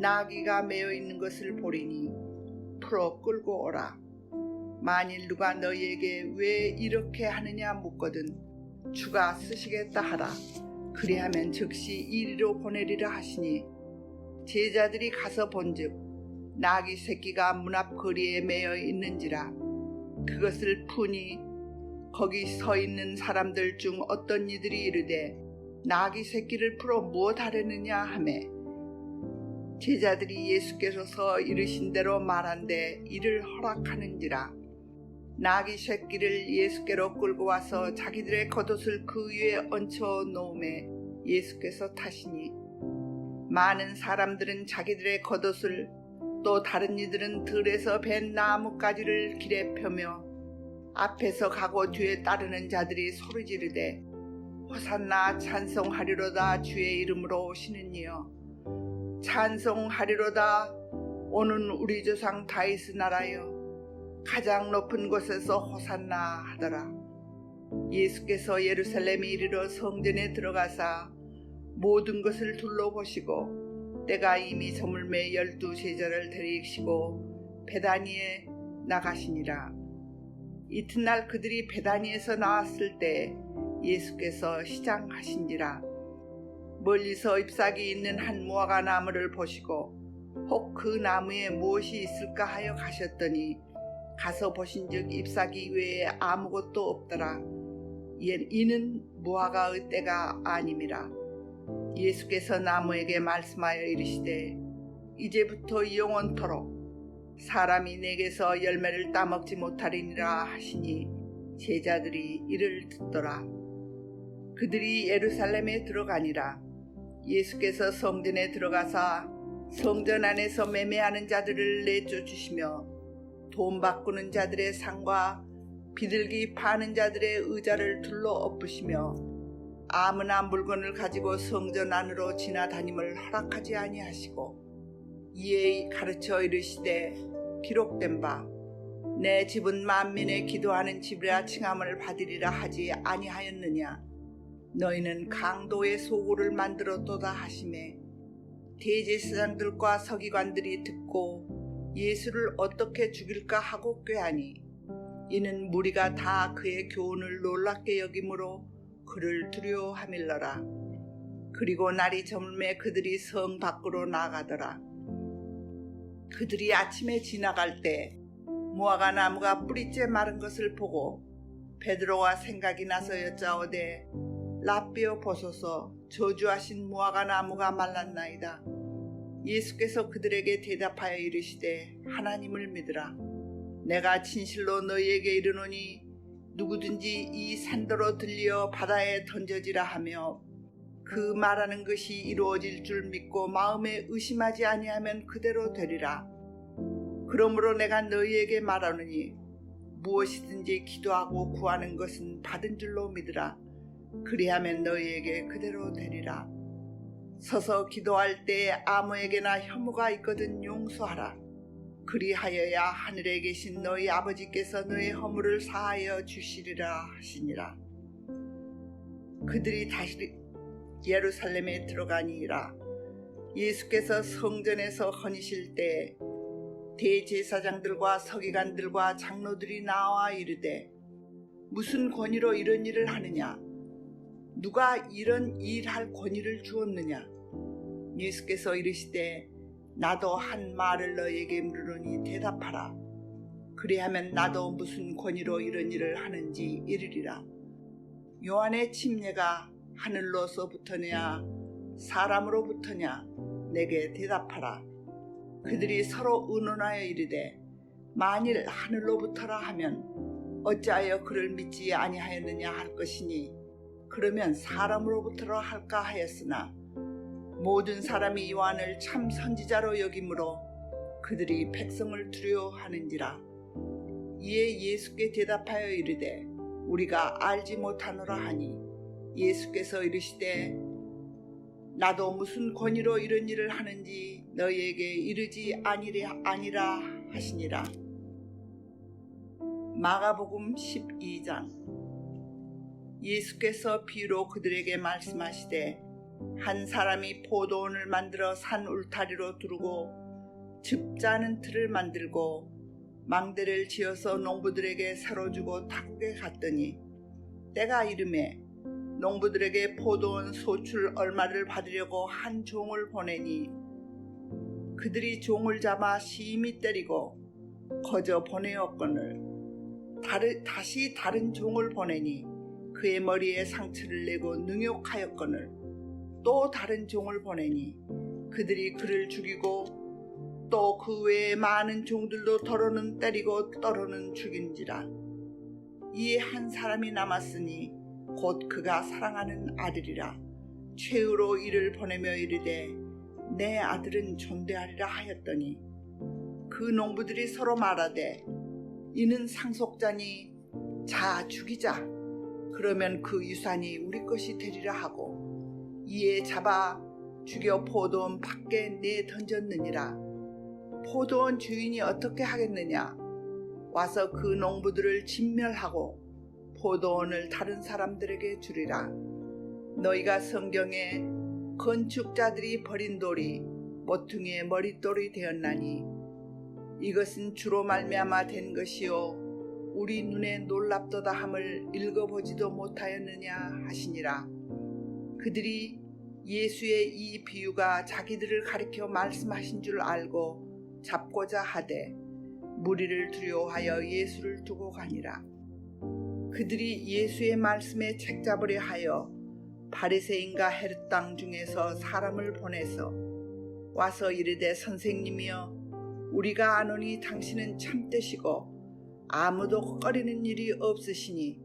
나귀가 매어 있는 것을 보리니 풀어 끌고 오라. 만일 누가 너희에게 왜 이렇게 하느냐 묻거든 주가 쓰시겠다 하라. 그리하면 즉시 이리로 보내리라 하시니 제자들이 가서 본즉 나귀 새끼가 문 앞 거리에 매여 있는지라. 그것을 푸니 거기 서 있는 사람들 중 어떤 이들이 이르되 나귀 새끼를 풀어 무엇 하려느냐 하매 제자들이 예수께서 이르신 대로 말한데 이를 허락하는지라. 나귀 새끼를 예수께로 끌고 와서 자기들의 겉옷을 그 위에 얹혀 놓음에 예수께서 타시니 많은 사람들은 자기들의 겉옷을 또 다른 이들은 들에서 벤 나뭇가지를 길에 펴며 앞에서 가고 뒤에 따르는 자들이 소리 지르되 호산나 찬송하리로다 주의 이름으로 오시는 이여 찬송하리로다 오는 우리 조상 다윗의 나라여 가장 높은 곳에서 호산나 하더라. 예수께서 예루살렘에 이르러 성전에 들어가사 모든 것을 둘러보시고 때가 이미 저물매 12 제자를 데리시고 베다니에 나가시니라. 이튿날 그들이 베다니에서 나왔을 때 예수께서 시장하신지라. 멀리서 잎사귀 있는 한 무화과 나무를 보시고 혹 그 나무에 무엇이 있을까 하여 가셨더니 가서 보신즉 잎사귀 외에 아무것도 없더라. 이는 무화과의 때가 아님이라. 예수께서 나무에게 말씀하여 이르시되 이제부터 영원토록 사람이 내게서 열매를 따먹지 못하리니라 하시니 제자들이 이를 듣더라. 그들이 예루살렘에 들어가니라. 예수께서 성전에 들어가사 성전 안에서 매매하는 자들을 내쫓으시며 돈 바꾸는 자들의 상과 비둘기 파는 자들의 의자를 둘러 엎으시며 아무나 물건을 가지고 성전 안으로 지나다님을 허락하지 아니하시고 이에 가르쳐 이르시되 기록된 바 내 집은 만민의 기도하는 집이라 칭함을 받으리라 하지 아니하였느냐. 너희는 강도의 소굴을 만들었도다 하시매 대제사장들과 서기관들이 듣고 예수를 어떻게 죽일까 하고 꾀하니 이는 무리가 다 그의 교훈을 놀랍게 여김으로 그를 두려워함일러라. 그리고 날이 저물매 그들이 성 밖으로 나가더라. 그들이 아침에 지나갈 때 무화과 나무가 뿌리째 마른 것을 보고 베드로가 생각이 나서 여짜오되 라삐어 보소서 저주하신 무화과 나무가 말랐나이다. 예수께서 그들에게 대답하여 이르시되 하나님을 믿으라. 내가 진실로 너희에게 이르노니 누구든지 이 산더러 들려 바다에 던져지라 하며 그 말하는 것이 이루어질 줄 믿고 마음에 의심하지 아니하면 그대로 되리라. 그러므로 내가 너희에게 말하노니 무엇이든지 기도하고 구하는 것은 받은 줄로 믿으라. 그리하면 너희에게 그대로 되리라. 서서 기도할 때 아무에게나 혐오가 있거든 용서하라. 그리하여야 하늘에 계신 너희 아버지께서 너희 허물을 사하여 주시리라 하시니라. 그들이 다시 예루살렘에 들어가니라. 예수께서 성전에서 거니실 때 대제사장들과 서기관들과 장로들이 나와 이르되 무슨 권위로 이런 일을 하느냐? 누가 이런 일할 권위를 주었느냐? 예수께서 이르시되 나도 한 말을 너희에게 물으니 대답하라. 그리하면 나도 무슨 권위로 이런 일을 하는지 이르리라. 요한의 침례가 하늘로서부터냐 사람으로부터냐? 내게 대답하라. 그들이 서로 의논하여 이르되 만일 하늘로부터라 하면 어찌하여 그를 믿지 아니하였느냐 할 것이니 그러면 사람으로부터라 할까 하였으나 모든 사람이 요한을 참 선지자로 여김으로 그들이 백성을 두려워하는지라. 이에 예수께 대답하여 이르되 우리가 알지 못하노라 하니 예수께서 이르시되 나도 무슨 권위로 이런 일을 하는지 너희에게 이르지 아니라 하시니라. 마가복음 12장. 예수께서 비유로 그들에게 말씀하시되 한 사람이 포도원을 만들어 산 울타리로 두르고 즙 짜는 틀을 만들고 망대를 지어서 농부들에게 사로 주고 타국에 갔더니 때가 이르매 농부들에게 포도원 소출 얼마를 받으려고 한 종을 보내니 그들이 종을 잡아 심히 때리고 거저 보내었거늘 다시 다른 종을 보내니 그의 머리에 상처를 내고 능욕하였거늘 또 다른 종을 보내니 그들이 그를 죽이고 또 그 외에 많은 종들도 더러는 때리고 떨어는 죽인지라. 이에 한 사람이 남았으니 곧 그가 사랑하는 아들이라. 최후로 이를 보내며 이르되 내 아들은 존대하리라 하였더니 그 농부들이 서로 말하되 이는 상속자니 자 죽이자. 그러면 그 유산이 우리 것이 되리라 하고 이에 잡아 죽여 포도원 밖에 내던졌느니라. 포도원 주인이 어떻게 하겠느냐? 와서 그 농부들을 진멸하고 포도원을 다른 사람들에게 주리라. 너희가 성경에 건축자들이 버린 돌이 모퉁이의 머릿돌이 되었나니 이것은 주로 말미암아 된 것이요 우리 눈에 놀랍도다 함을 읽어보지도 못하였느냐 하시니라. 그들이 예수의 이 비유가 자기들을 가리켜 말씀하신 줄 알고 잡고자 하되 무리를 두려워하여 예수를 두고 가니라. 그들이 예수의 말씀에 책잡으려 하여 바리새인과 헤롯 땅 중에서 사람을 보내서 와서 이르되 선생님이여 우리가 아노니 당신은 참되시고 아무도 꺼리는 일이 없으시니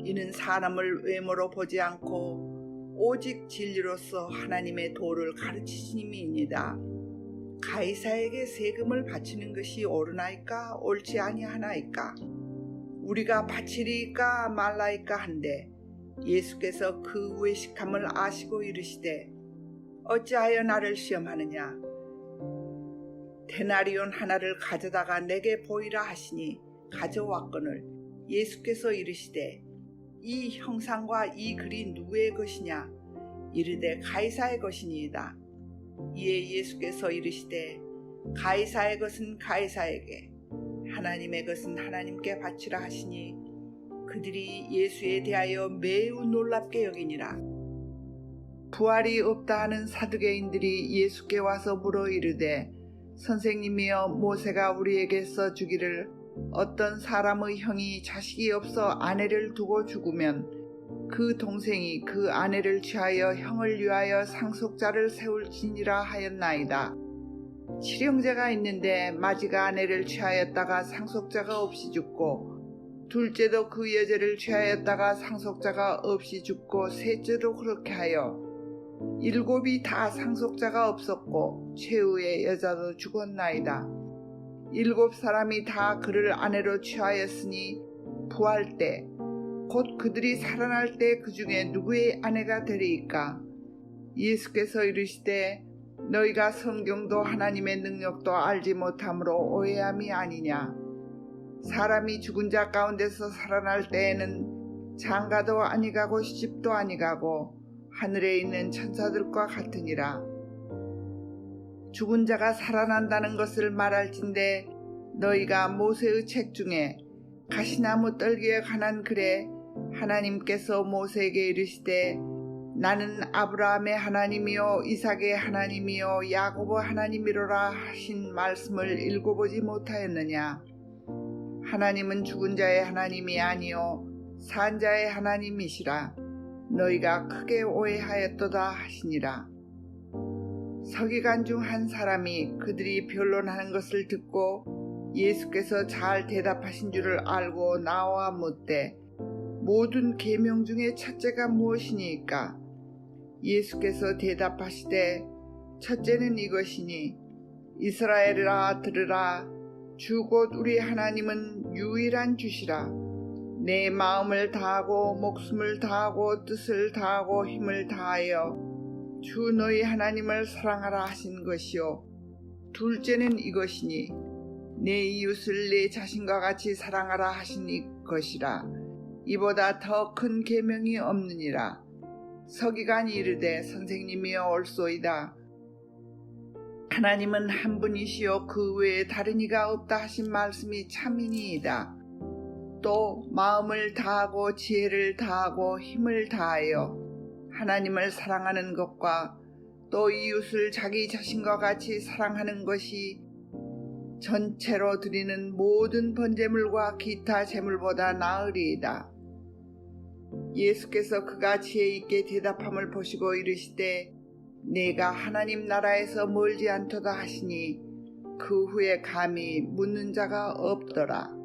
이는 사람을 외모로 보지 않고 오직 진리로서 하나님의 도를 가르치시님이니이다. 가이사에게 세금을 바치는 것이 옳으나이까 옳지 아니하나이까? 우리가 바치리까 말라이까 한데 예수께서 그 외식함을 아시고 이르시되 어찌하여 나를 시험하느냐? 데나리온 하나를 가져다가 내게 보이라 하시니 가져왔거늘 예수께서 이르시되 이 형상과 이 글이 누구의 것이냐? 이르되 가이사의 것이니이다. 이에 예수께서 이르시되 가이사의 것은 가이사에게 하나님의 것은 하나님께 바치라 하시니 그들이 예수에 대하여 매우 놀랍게 여기니라. 부활이 없다 하는 사두개인들이 예수께 와서 물어 이르되 선생님이여 모세가 우리에게서 주기를 어떤 사람의 형이 자식이 없어 아내를 두고 죽으면 그 동생이 그 아내를 취하여 형을 위하여 상속자를 세울지니라 하였나이다. 칠형제가 있는데 마지가 아내를 취하였다가 상속자가 없이 죽고 둘째도 그 여자를 취하였다가 상속자가 없이 죽고 셋째도 그렇게 하여 일곱이 다 상속자가 없었고 최후의 여자도 죽었나이다. 일곱 사람이 다 그를 아내로 취하였으니 부활 때 곧 그들이 살아날 때 그 중에 누구의 아내가 되리이까? 예수께서 이르시되 너희가 성경도 하나님의 능력도 알지 못함으로 오해함이 아니냐? 사람이 죽은 자 가운데서 살아날 때에는 장가도 아니가고 시집도 아니가고 하늘에 있는 천사들과 같으니라. 죽은 자가 살아난다는 것을 말할진대 너희가 모세의 책 중에 가시나무 떨기에 관한 글에 하나님께서 모세에게 이르시되 나는 아브라함의 하나님이요 이삭의 하나님이요 야곱의 하나님이로라 하신 말씀을 읽어보지 못하였느냐? 하나님은 죽은 자의 하나님이 아니요 산 자의 하나님이시라. 너희가 크게 오해하였도다 하시니라. 서기관 중 한 사람이 그들이 변론하는 것을 듣고 예수께서 잘 대답하신 줄을 알고 나와 묻되 모든 계명 중에 첫째가 무엇이니까? 예수께서 대답하시되 첫째는 이것이니 이스라엘아 들으라. 주 곧 우리 하나님은 유일한 주시라. 내 마음을 다하고 목숨을 다하고 뜻을 다하고 힘을 다하여 주 너희 하나님을 사랑하라 하신 것이요 둘째는 이것이니 내 이웃을 내 자신과 같이 사랑하라 하신 것이라. 이보다 더 큰 계명이 없느니라. 서기관이 이르되 선생님이여 옳소이다. 하나님은 한 분이시요 그 외에 다른 이가 없다 하신 말씀이 참이니이다. 또 마음을 다하고 지혜를 다하고 힘을 다하여 하나님을 사랑하는 것과 또 이웃을 자기 자신과 같이 사랑하는 것이 전체로 드리는 모든 번제물과 기타 제물보다 나으리이다. 예수께서 그가 지혜 있게 대답함을 보시고 이르시되 내가 하나님 나라에서 멀지 않도다 하시니 그 후에 감히 묻는 자가 없더라.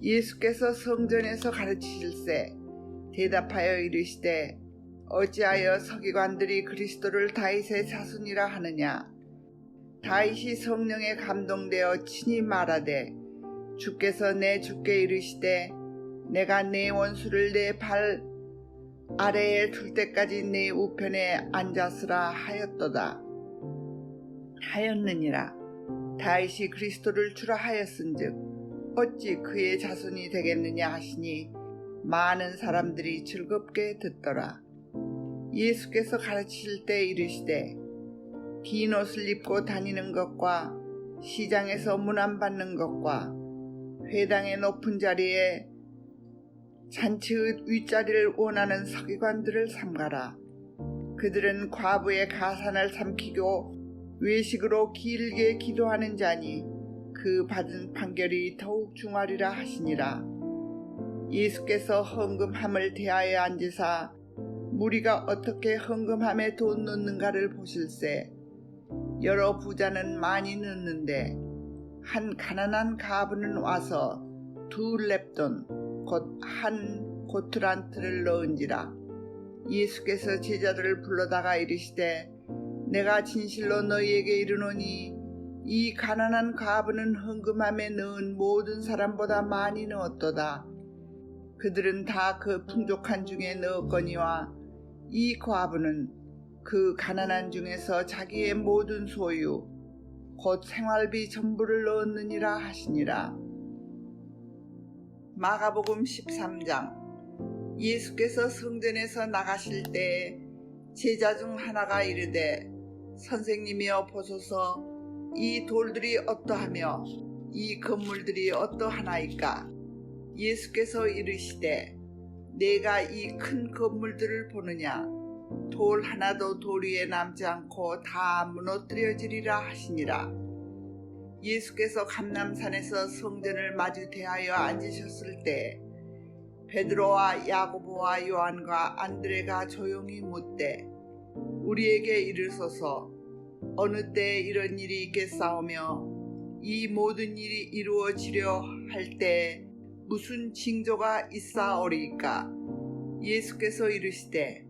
예수께서 성전에서 가르치실세 대답하여 이르시되 어찌하여 서기관들이 그리스도를 다윗의 자손이라 하느냐. 다윗이 성령에 감동되어 친히 말하되 주께서 내 주께 이르시되 내가 내 원수를 내 발 아래에 둘 때까지 내 우편에 앉았으라 하였느니라. 다윗이 그리스도를 주라 하였은즉 어찌 그의 자손이 되겠느냐 하시니 많은 사람들이 즐겁게 듣더라. 예수께서 가르치실 때 이르시되 긴 옷을 입고 다니는 것과 시장에서 문안 받는 것과 회당의 높은 자리에 잔치의 윗자리를 원하는 서기관들을 삼가라. 그들은 과부의 가산을 삼키고 외식으로 길게 기도하는 자니 그 받은 판결이 더욱 중하리라 하시니라. 예수께서 헌금함을 대하여 앉으사 무리가 어떻게 헌금함에 돈 넣는가를 보실세. 여러 부자는 많이 넣는데 한 가난한 과부는 와서 2렙돈 곧 한 고트란트를 넣은지라. 예수께서 제자들을 불러다가 이르시되 내가 진실로 너희에게 이르노니 이 가난한 과부는 헌금함에 넣은 모든 사람보다 많이 넣었도다. 그들은 다 그 풍족한 중에 넣었거니와 이 과부는 그 가난한 중에서 자기의 모든 소유 곧 생활비 전부를 넣었느니라 하시니라. 마가복음 13장. 예수께서 성전에서 나가실 때에 제자 중 하나가 이르되 선생님이여 보소서 이 돌들이 어떠하며 이 건물들이 어떠하나이까. 예수께서 이르시되 내가 이 큰 건물들을 보느냐. 돌 하나도 돌 위에 남지 않고 다 무너뜨려지리라 하시니라. 예수께서 감람산에서 성전을 마주 대하여 앉으셨을 때 베드로와 야고보와 요한과 안드레가 조용히 묻되 우리에게 이르소서 어느 때에 이런 일이 있겠사오며 이 모든 일이 이루어지려 할 때에 무슨 징조가 있사오리이까. 예수께서 이르시되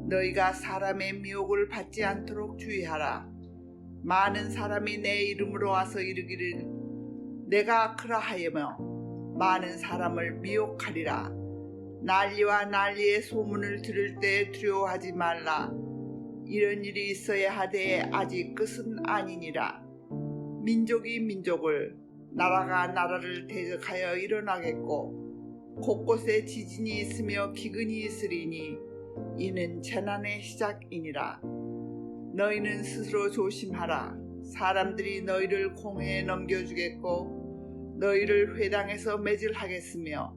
너희가 사람의 미혹을 받지 않도록 주의하라. 많은 사람이 내 이름으로 와서 이르기를 내가 그라하여며 많은 사람을 미혹하리라. 난리와 난리의 소문을 들을 때 두려워하지 말라. 이런 일이 있어야 하되 아직 끝은 아니니라. 민족이 민족을 나라가 나라를 대적하여 일어나겠고 곳곳에 지진이 있으며 기근이 있으리니 이는 재난의 시작이니라. 너희는 스스로 조심하라. 사람들이 너희를 공회에 넘겨주겠고 너희를 회당에서 매질하겠으며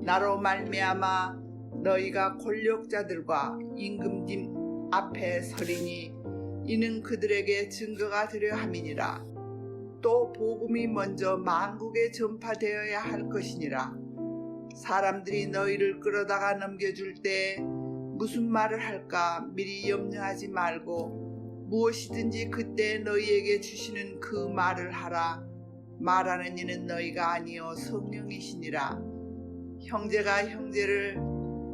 나로 말미암아 너희가 권력자들과 임금님 앞에 서리니 이는 그들에게 증거가 되려 함이니라. 또 복음이 먼저 만국에 전파되어야 할 것이니라. 사람들이 너희를 끌어다가 넘겨줄 때 무슨 말을 할까 미리 염려하지 말고 무엇이든지 그때 너희에게 주시는 그 말을 하라. 말하는 이는 너희가 아니요 성령이시니라. 형제가 형제를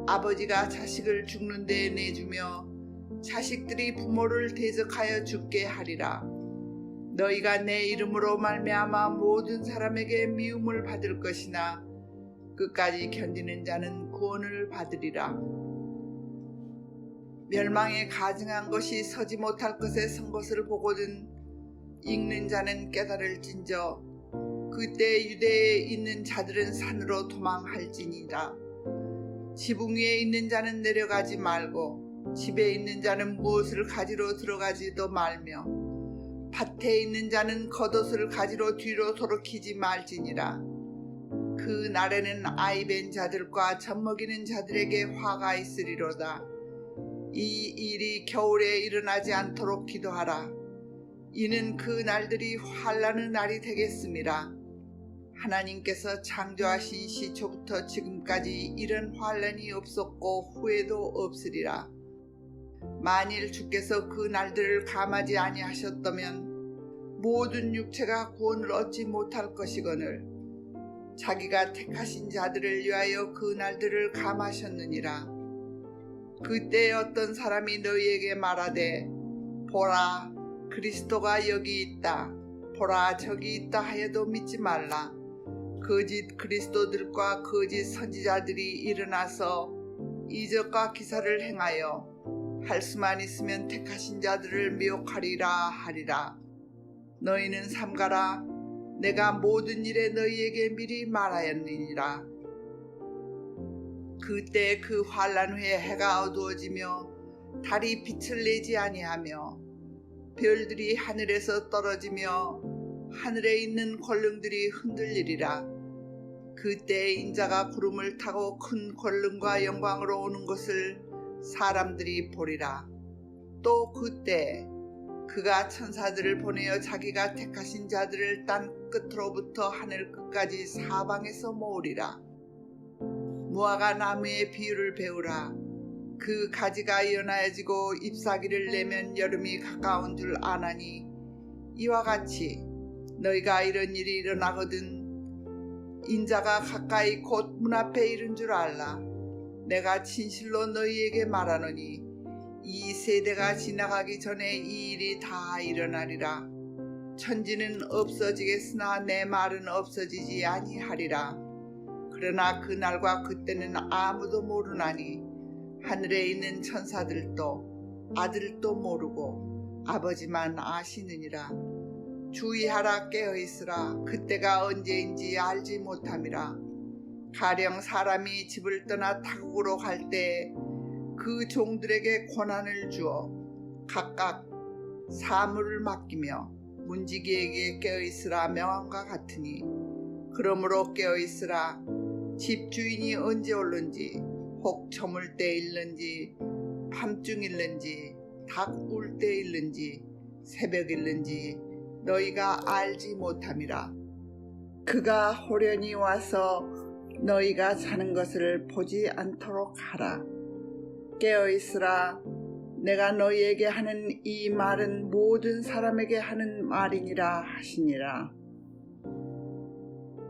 아버지가 자식을 죽는 데에 내주며 자식들이 부모를 대적하여 죽게 하리라. 너희가 내 이름으로 말미암아 모든 사람에게 미움을 받을 것이나 끝까지 견디는 자는 구원을 받으리라. 멸망에 가증한 것이 서지 못할 것에 선 것을 보거든 읽는 자는 깨달을진저 그때 유대에 있는 자들은 산으로 도망할지니라. 지붕 위에 있는 자는 내려가지 말고 집에 있는 자는 무엇을 가지러 들어가지도 말며 밭에 있는 자는 겉옷을 가지러 뒤로 돌이키지 말지니라. 그 그 날에는 아이벤 자들과 젖먹이는 자들에게 화가 있으리로다. 이 일이 겨울에 일어나지 않도록 기도하라. 이는 그 날들이 환난의 날이 되겠음이라. 하나님께서 창조하신 시초부터 지금까지 이런 환난이 없었고 후에도 없으리라. 만일 주께서 그 날들을 감하지 아니하셨다면 모든 육체가 구원을 얻지 못할 것이거늘 자기가 택하신 자들을 위하여 그 날들을 감하셨느니라. 그때 어떤 사람이 너희에게 말하되 보라 그리스도가 여기 있다 보라 저기 있다 하여도 믿지 말라. 거짓 그리스도들과 거짓 선지자들이 일어나서 이적과 기사를 행하여 할 수만 있으면 택하신 자들을 미혹하리라 하리라. 너희는 삼가라. 내가 모든 일에 너희에게 미리 말하였느니라. 그때 그 환난 후에 해가 어두워지며 달이 빛을 내지 아니하며 별들이 하늘에서 떨어지며 하늘에 있는 권능들이 흔들리리라. 그때 인자가 구름을 타고 큰 권능과 영광으로 오는 것을 사람들이 보리라. 또 그때 그가 천사들을 보내어 자기가 택하신 자들을 땅 끝으로부터 하늘 끝까지 사방에서 모으리라. 무화과 나무의 비유를 배우라. 그 가지가 연하여지고 잎사귀를 내면 여름이 가까운 줄 아나니 이와 같이 너희가 이런 일이 일어나거든 인자가 가까이 곧 문 앞에 이른 줄 알라. 내가 진실로 너희에게 말하노니 이 세대가 지나가기 전에 이 일이 다 일어나리라. 천지는 없어지겠으나 내 말은 없어지지 아니하리라. 그러나 그날과 그때는 아무도 모르나니 하늘에 있는 천사들도 아들도 모르고 아버지만 아시느니라. 주의하라 깨어있으라. 그때가 언제인지 알지 못함이라. 가령 사람이 집을 떠나 타국으로 갈 때 그 종들에게 권한을 주어 각각 사물을 맡기며 문지기에게 깨어있으라 명함과 같으니 그러므로 깨어있으라. 집 주인이 언제 올는지 혹 저물 때 일는지 밤중 일는지 닭 울 때 일는지 새벽 일는지 너희가 알지 못함이라. 그가 호련히 와서 너희가 자는 것을 보지 않도록 하라. 깨어있으라. 내가 너희에게 하는 이 말은 모든 사람에게 하는 말이니라 하시니라.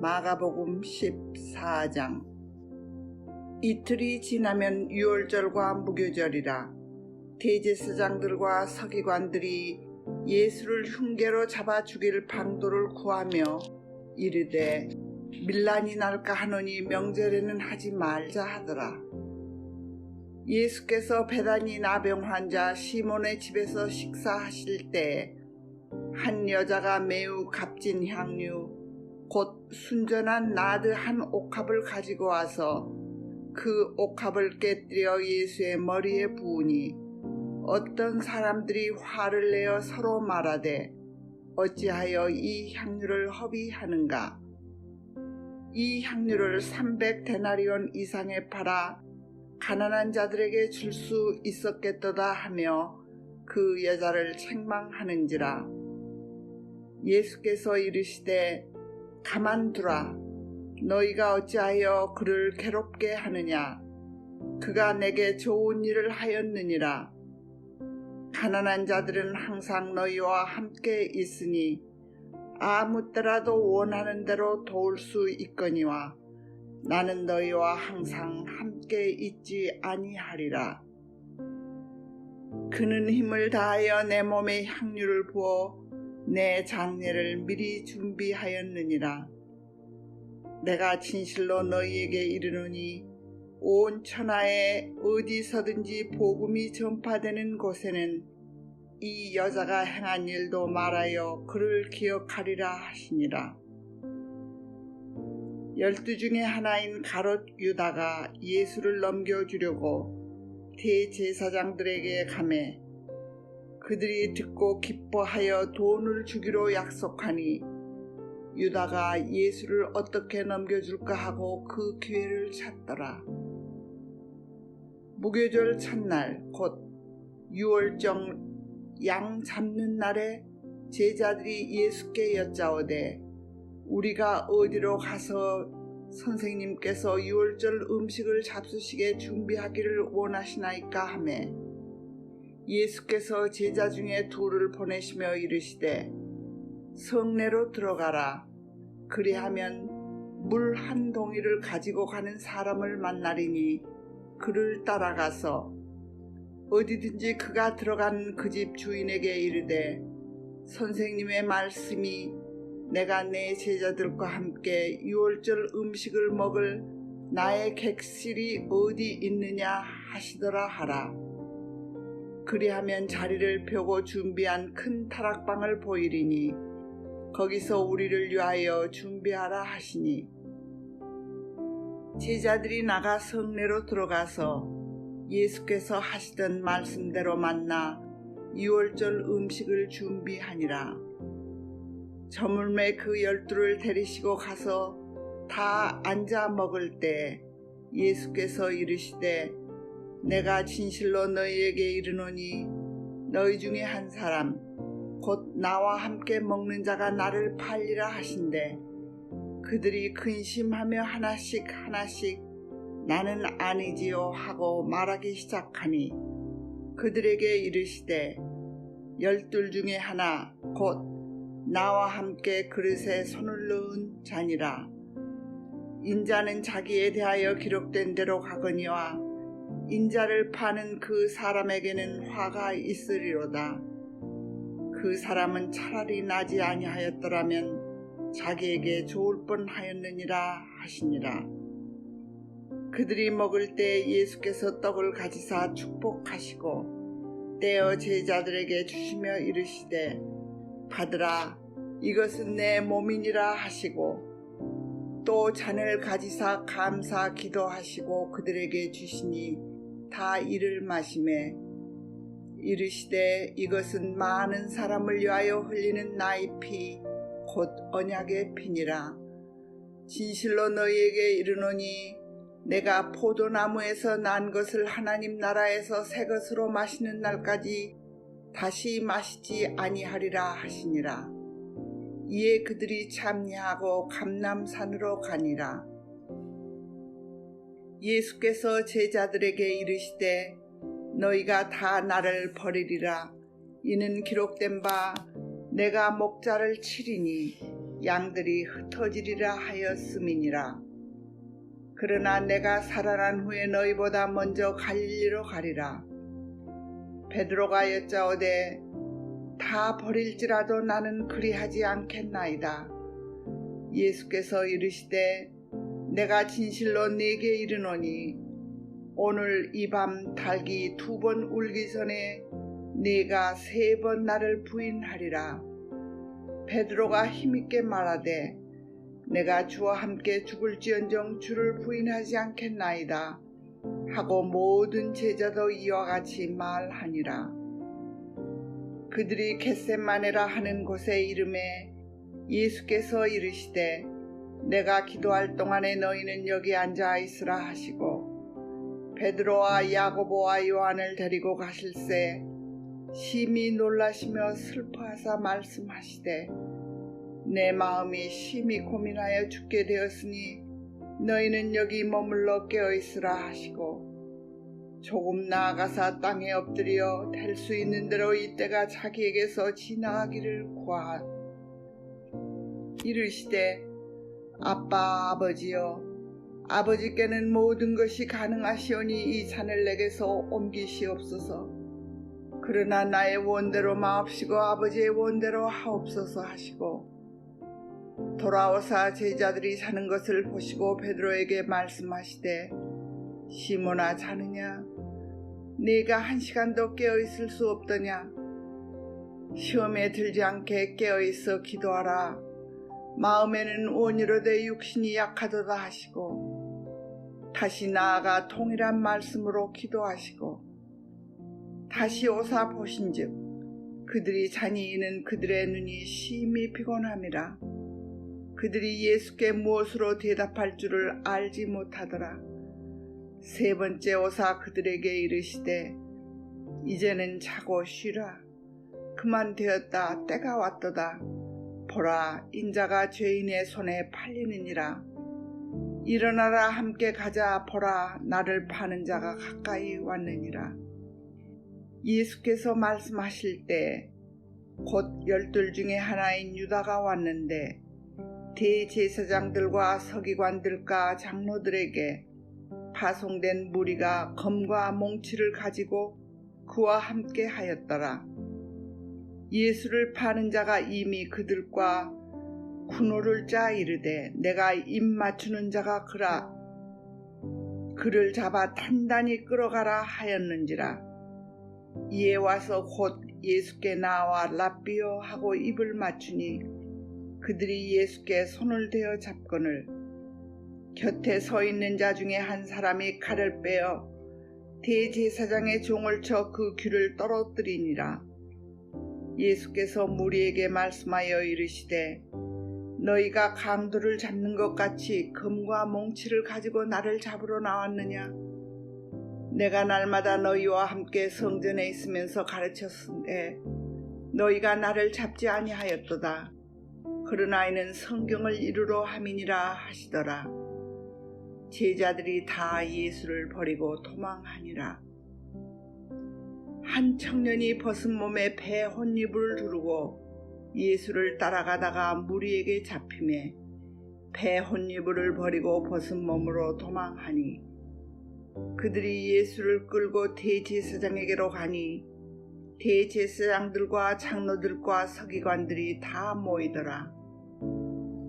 마가복음 14장. 이틀이 지나면 유월절과 무교절이라. 대제사장들과 서기관들이 예수를 흉계로 잡아 죽일 방도를 구하며 이르되 밀란이 날까 하노니 명절에는 하지 말자 하더라. 예수께서 베다니 나병 환자 시몬의 집에서 식사하실 때 한 여자가 매우 값진 향유 곧 순전한 나드 한 옥합을 가지고 와서 그 옥합을 깨뜨려 예수의 머리에 부으니 어떤 사람들이 화를 내어 서로 말하되 어찌하여 이 향유를 허비하는가. 이 향유를 300데나리온 이상에 팔아 가난한 자들에게 줄 수 있었겠도다 하며 그 여자를 책망하는지라. 예수께서 이르시되 가만두라. 너희가 어찌하여 그를 괴롭게 하느냐. 그가 내게 좋은 일을 하였느니라. 가난한 자들은 항상 너희와 함께 있으니 아무 때라도 원하는 대로 도울 수 있거니와 나는 너희와 항상 함께 있지 아니하리라. 그는 힘을 다하여 내 몸에 향유를 부어 내 장례를 미리 준비하였느니라. 내가 진실로 너희에게 이르노니 온 천하에 어디서든지 복음이 전파되는 곳에는 이 여자가 행한 일도 말하여 그를 기억하리라 하시니라. 12 중에 하나인 가롯 유다가 예수를 넘겨주려고 대제사장들에게 가매 그들이 듣고 기뻐하여 돈을 주기로 약속하니 유다가 예수를 어떻게 넘겨줄까 하고 그 기회를 찾더라. 무교절 첫날 곧 유월절 양 잡는 날에 제자들이 예수께 여짜오되 우리가 어디로 가서 선생님께서 유월절 음식을 잡수시게 준비하기를 원하시나이까 하매 예수께서 제자 중에 둘을 보내시며 이르시되 성내로 들어가라. 그리하면 물 한 동이를 가지고 가는 사람을 만나리니 그를 따라가서 어디든지 그가 들어간 그 집 주인에게 이르되 선생님의 말씀이 내가 내 제자들과 함께 유월절 음식을 먹을 나의 객실이 어디 있느냐 하시더라 하라. 그리하면 자리를 펴고 준비한 큰 타락방을 보이리니 거기서 우리를 위하여 준비하라 하시니 제자들이 나가 성내로 들어가서 예수께서 하시던 말씀대로 만나 유월절 음식을 준비하니라. 저물매 그 12를 데리시고 가서 다 앉아 먹을 때 예수께서 이르시되 내가 진실로 너희에게 이르노니 너희 중에 한 사람 곧 나와 함께 먹는 자가 나를 팔리라 하신대 그들이 근심하며 하나씩 나는 아니지요 하고 말하기 시작하니 그들에게 이르시되 12 중에 하나 곧 나와 함께 그릇에 손을 넣은 자니라. 인자는 자기에 대하여 기록된 대로 가거니와 인자를 파는 그 사람에게는 화가 있으리로다. 그 사람은 차라리 나지 아니하였더라면 자기에게 좋을 뻔하였느니라 하시니라. 그들이 먹을 때 예수께서 떡을 가지사 축복하시고 떼어 제자들에게 주시며 이르시되 받으라 이것은 내 몸이니라 하시고 또 잔을 가지사 감사 기도하시고 그들에게 주시니 다 이를 마시매 이르시되 이것은 많은 사람을 위하여 흘리는 나의 피 곧 언약의 피니라. 진실로 너희에게 이르노니 내가 포도나무에서 난 것을 하나님 나라에서 새 것으로 마시는 날까지 다시 마시지 아니하리라 하시니라. 이에 그들이 참여하고 감람산으로 가니라. 예수께서 제자들에게 이르시되 너희가 다 나를 버리리라. 이는 기록된 바 내가 목자를 치리니 양들이 흩어지리라 하였음이니라. 그러나 내가 살아난 후에 너희보다 먼저 갈릴리로 가리라. 베드로가 여짜오되 다 버릴지라도 나는 그리하지 않겠나이다. 예수께서 이르시되 내가 진실로 네게 이르노니 오늘 이 밤 닭이 2번 울기 전에 네가 3번 나를 부인하리라. 베드로가 힘있게 말하되 내가 주와 함께 죽을지언정 주를 부인하지 않겠나이다 하고 모든 제자도 이와 같이 말하니라. 그들이 겟세마네라 하는 곳에 이름에 예수께서 이르시되 내가 기도할 동안에 너희는 여기 앉아 있으라 하시고 베드로와 야고보와 요한을 데리고 가실새 심히 놀라시며 슬퍼하사 말씀하시되 내 마음이 심히 고민하여 죽게 되었으니 너희는 여기 머물러 깨어있으라 하시고 조금 나아가사 땅에 엎드려 될 수 있는 대로 이때가 자기에게서 지나가기를 구하 이르시되 아빠 아버지여 아버지께는 모든 것이 가능하시오니 이 잔을 내게서 옮기시옵소서. 그러나 나의 원대로 마옵시고 아버지의 원대로 하옵소서 하시고 돌아오사 제자들이 자는 것을 보시고 베드로에게 말씀하시되 시몬아 자느냐 네가 1시간도 깨어있을 수 없더냐. 시험에 들지 않게 깨어있어 기도하라. 마음에는 온유로되 육신이 약하도다 하시고 다시 나아가 동일한 말씀으로 기도하시고 다시 오사 보신즉 그들이 자니 이는 그들의 눈이 심히 피곤함이라. 그들이 예수께 무엇으로 대답할 줄을 알지 못하더라. 세 번째 오사 그들에게 이르시되 이제는 자고 쉬라. 그만 되었다. 때가 왔도다. 보라, 인자가 죄인의 손에 팔리느니라. 일어나라, 함께 가자. 보라, 나를 파는 자가 가까이 왔느니라. 예수께서 말씀하실 때 곧 12 중에 하나인 유다가 왔는데 대제사장들과 서기관들과 장로들에게 파송된 무리가 검과 몽치를 가지고 그와 함께 하였더라. 예수를 파는 자가 이미 그들과 군호를 짜 이르되 내가 입 맞추는 자가 그를 잡아 단단히 끌어가라 하였는지라. 이에 와서 곧 예수께 나와 랍비여 하고 입을 맞추니 그들이 예수께 손을 대어 잡거늘 곁에 서 있는 자 중에 한 사람이 칼을 빼어 대제사장의 종을 쳐 그 귀를 떨어뜨리니라. 예수께서 무리에게 말씀하여 이르시되 너희가 강도를 잡는 것 같이 검과 몽치를 가지고 나를 잡으러 나왔느냐? 내가 날마다 너희와 함께 성전에 있으면서 가르쳤으되 너희가 나를 잡지 아니하였도다. 그러나 이는 성경을 이루러 함이니라 하시더라. 제자들이 다 예수를 버리고 도망하니라. 한 청년이 벗은 몸에 배 혼이불을 두르고 예수를 따라가다가 무리에게 잡히매 배 혼이불을 버리고 벗은 몸으로 도망하니 그들이 예수를 끌고 대제사장에게로 가니 대제사장들과 장로들과 서기관들이 다 모이더라.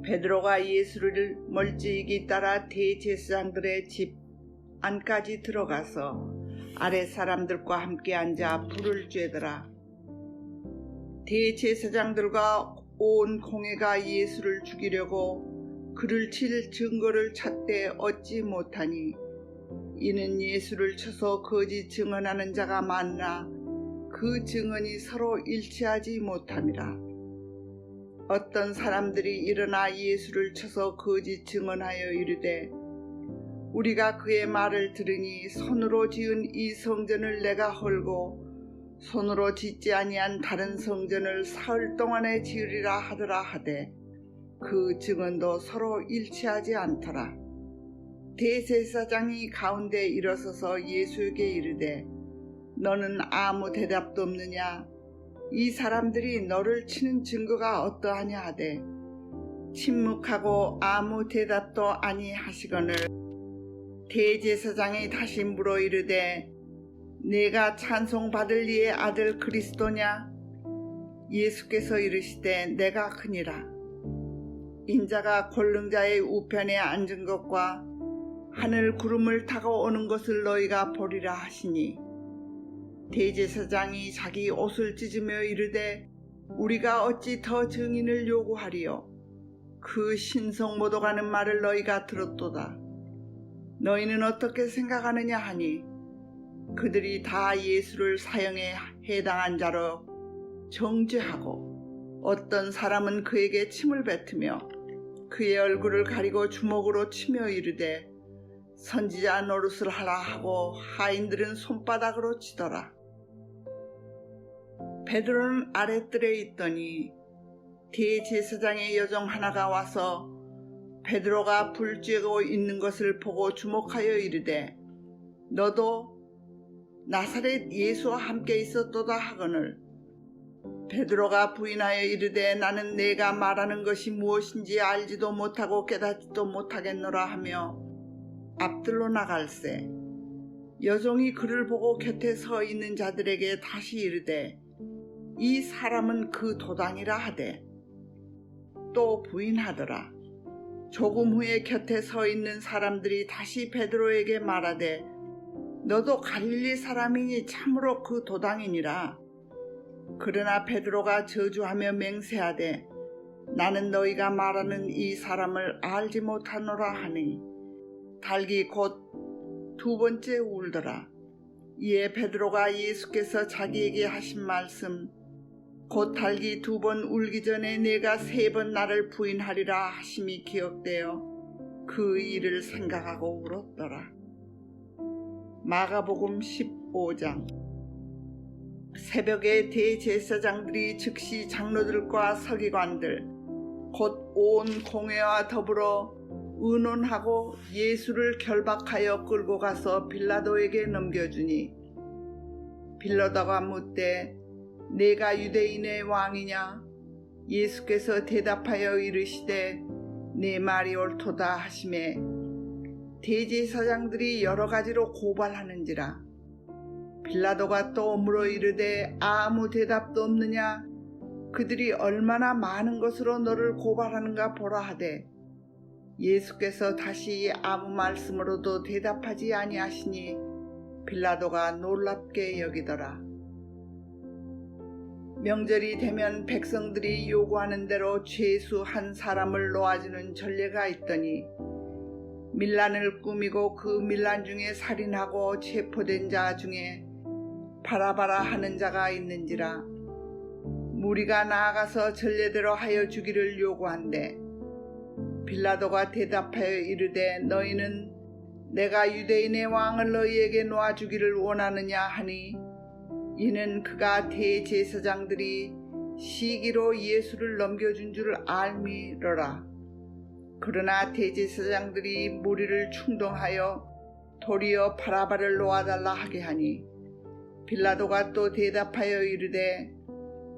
베드로가 예수를 멀찍이 따라 대제사장들의 집 안까지 들어가서 아랫 사람들과 함께 앉아 불을 쬐더라. 대제사장들과 온 공회가 예수를 죽이려고 그를 칠 증거를 찾되 얻지 못하니 이는 예수를 쳐서 거짓 증언하는 자가 많으나 그 증언이 서로 일치하지 못함이라. 어떤 사람들이 일어나 예수를 쳐서 거짓 증언하여 이르되 우리가 그의 말을 들으니 손으로 지은 이 성전을 내가 헐고 손으로 짓지 아니한 다른 성전을 사흘 동안에 지으리라 하더라 하되 그 증언도 서로 일치하지 않더라. 대제사장이 가운데 일어서서 예수에게 이르되 너는 아무 대답도 없느냐? 이 사람들이 너를 치는 증거가 어떠하냐 하되 침묵하고 아무 대답도 아니하시거늘 대제사장이 다시 물어 이르되 내가 찬송받을 이의 아들 그리스도냐? 예수께서 이르시되 내가 크니라. 인자가 권능자의 우편에 앉은 것과 하늘 구름을 타고 오는 것을 너희가 보리라 하시니 대제사장이 자기 옷을 찢으며 이르되 우리가 어찌 더 증인을 요구하리요? 그 신성모독하는 말을 너희가 들었도다. 너희는 어떻게 생각하느냐 하니 그들이 다 예수를 사형에 해당한 자로 정죄하고 어떤 사람은 그에게 침을 뱉으며 그의 얼굴을 가리고 주먹으로 치며 이르되 선지자 노릇을 하라 하고 하인들은 손바닥으로 치더라. 베드로는 아랫뜰에 있더니 대제사장의 여종 하나가 와서 베드로가 불 쬐고 있는 것을 보고 주목하여 이르되 너도 나사렛 예수와 함께 있었도다 하거늘 베드로가 부인하여 이르되 나는 내가 말하는 것이 무엇인지 알지도 못하고 깨닫지도 못하겠노라 하며 앞들로 나갈새 여종이 그를 보고 곁에 서 있는 자들에게 다시 이르되 이 사람은 그 도당이라 하되 또 부인하더라. 조금 후에 곁에 서 있는 사람들이 다시 베드로에게 말하되 너도 갈릴리 사람이니 참으로 그 도당이니라. 그러나 베드로가 저주하며 맹세하되 나는 너희가 말하는 이 사람을 알지 못하노라 하니 닭이 곧 2번째 울더라. 이에 베드로가 예수께서 자기에게 하신 말씀 곧 닭이 2번 울기 전에 내가 3번 나를 부인하리라 하심이 기억되어 그 일을 생각하고 울었더라. 마가복음 15장. 새벽에 대제사장들이 즉시 장로들과 서기관들 곧 온 공회와 더불어 의논하고 예수를 결박하여 끌고 가서 빌라도에게 넘겨주니 빌라도가 묻되 내가 유대인의 왕이냐? 예수께서 대답하여 이르시되 내 말이 옳도다 하시매 대제사장들이 여러 가지로 고발하는지라. 빌라도가 또 물어 이르되 아무 대답도 없느냐? 그들이 얼마나 많은 것으로 너를 고발하는가 보라 하되 예수께서 다시 아무 말씀으로도 대답하지 아니하시니 빌라도가 놀랍게 여기더라. 명절이 되면 백성들이 요구하는 대로 죄수 한 사람을 놓아주는 전례가 있더니 밀란을 꾸미고 그 밀란 중에 살인하고 체포된 자 중에 바라바라 하는 자가 있는지라. 무리가 나아가서 전례대로 하여 주기를 요구한대 빌라도가 대답하여 이르되 너희는 내가 유대인의 왕을 너희에게 놓아주기를 원하느냐 하니 이는 그가 대제사장들이 시기로 예수를 넘겨준 줄 알미러라. 그러나 대제사장들이 무리를 충동하여 도리어 바라바를 놓아달라 하게 하니 빌라도가 또 대답하여 이르되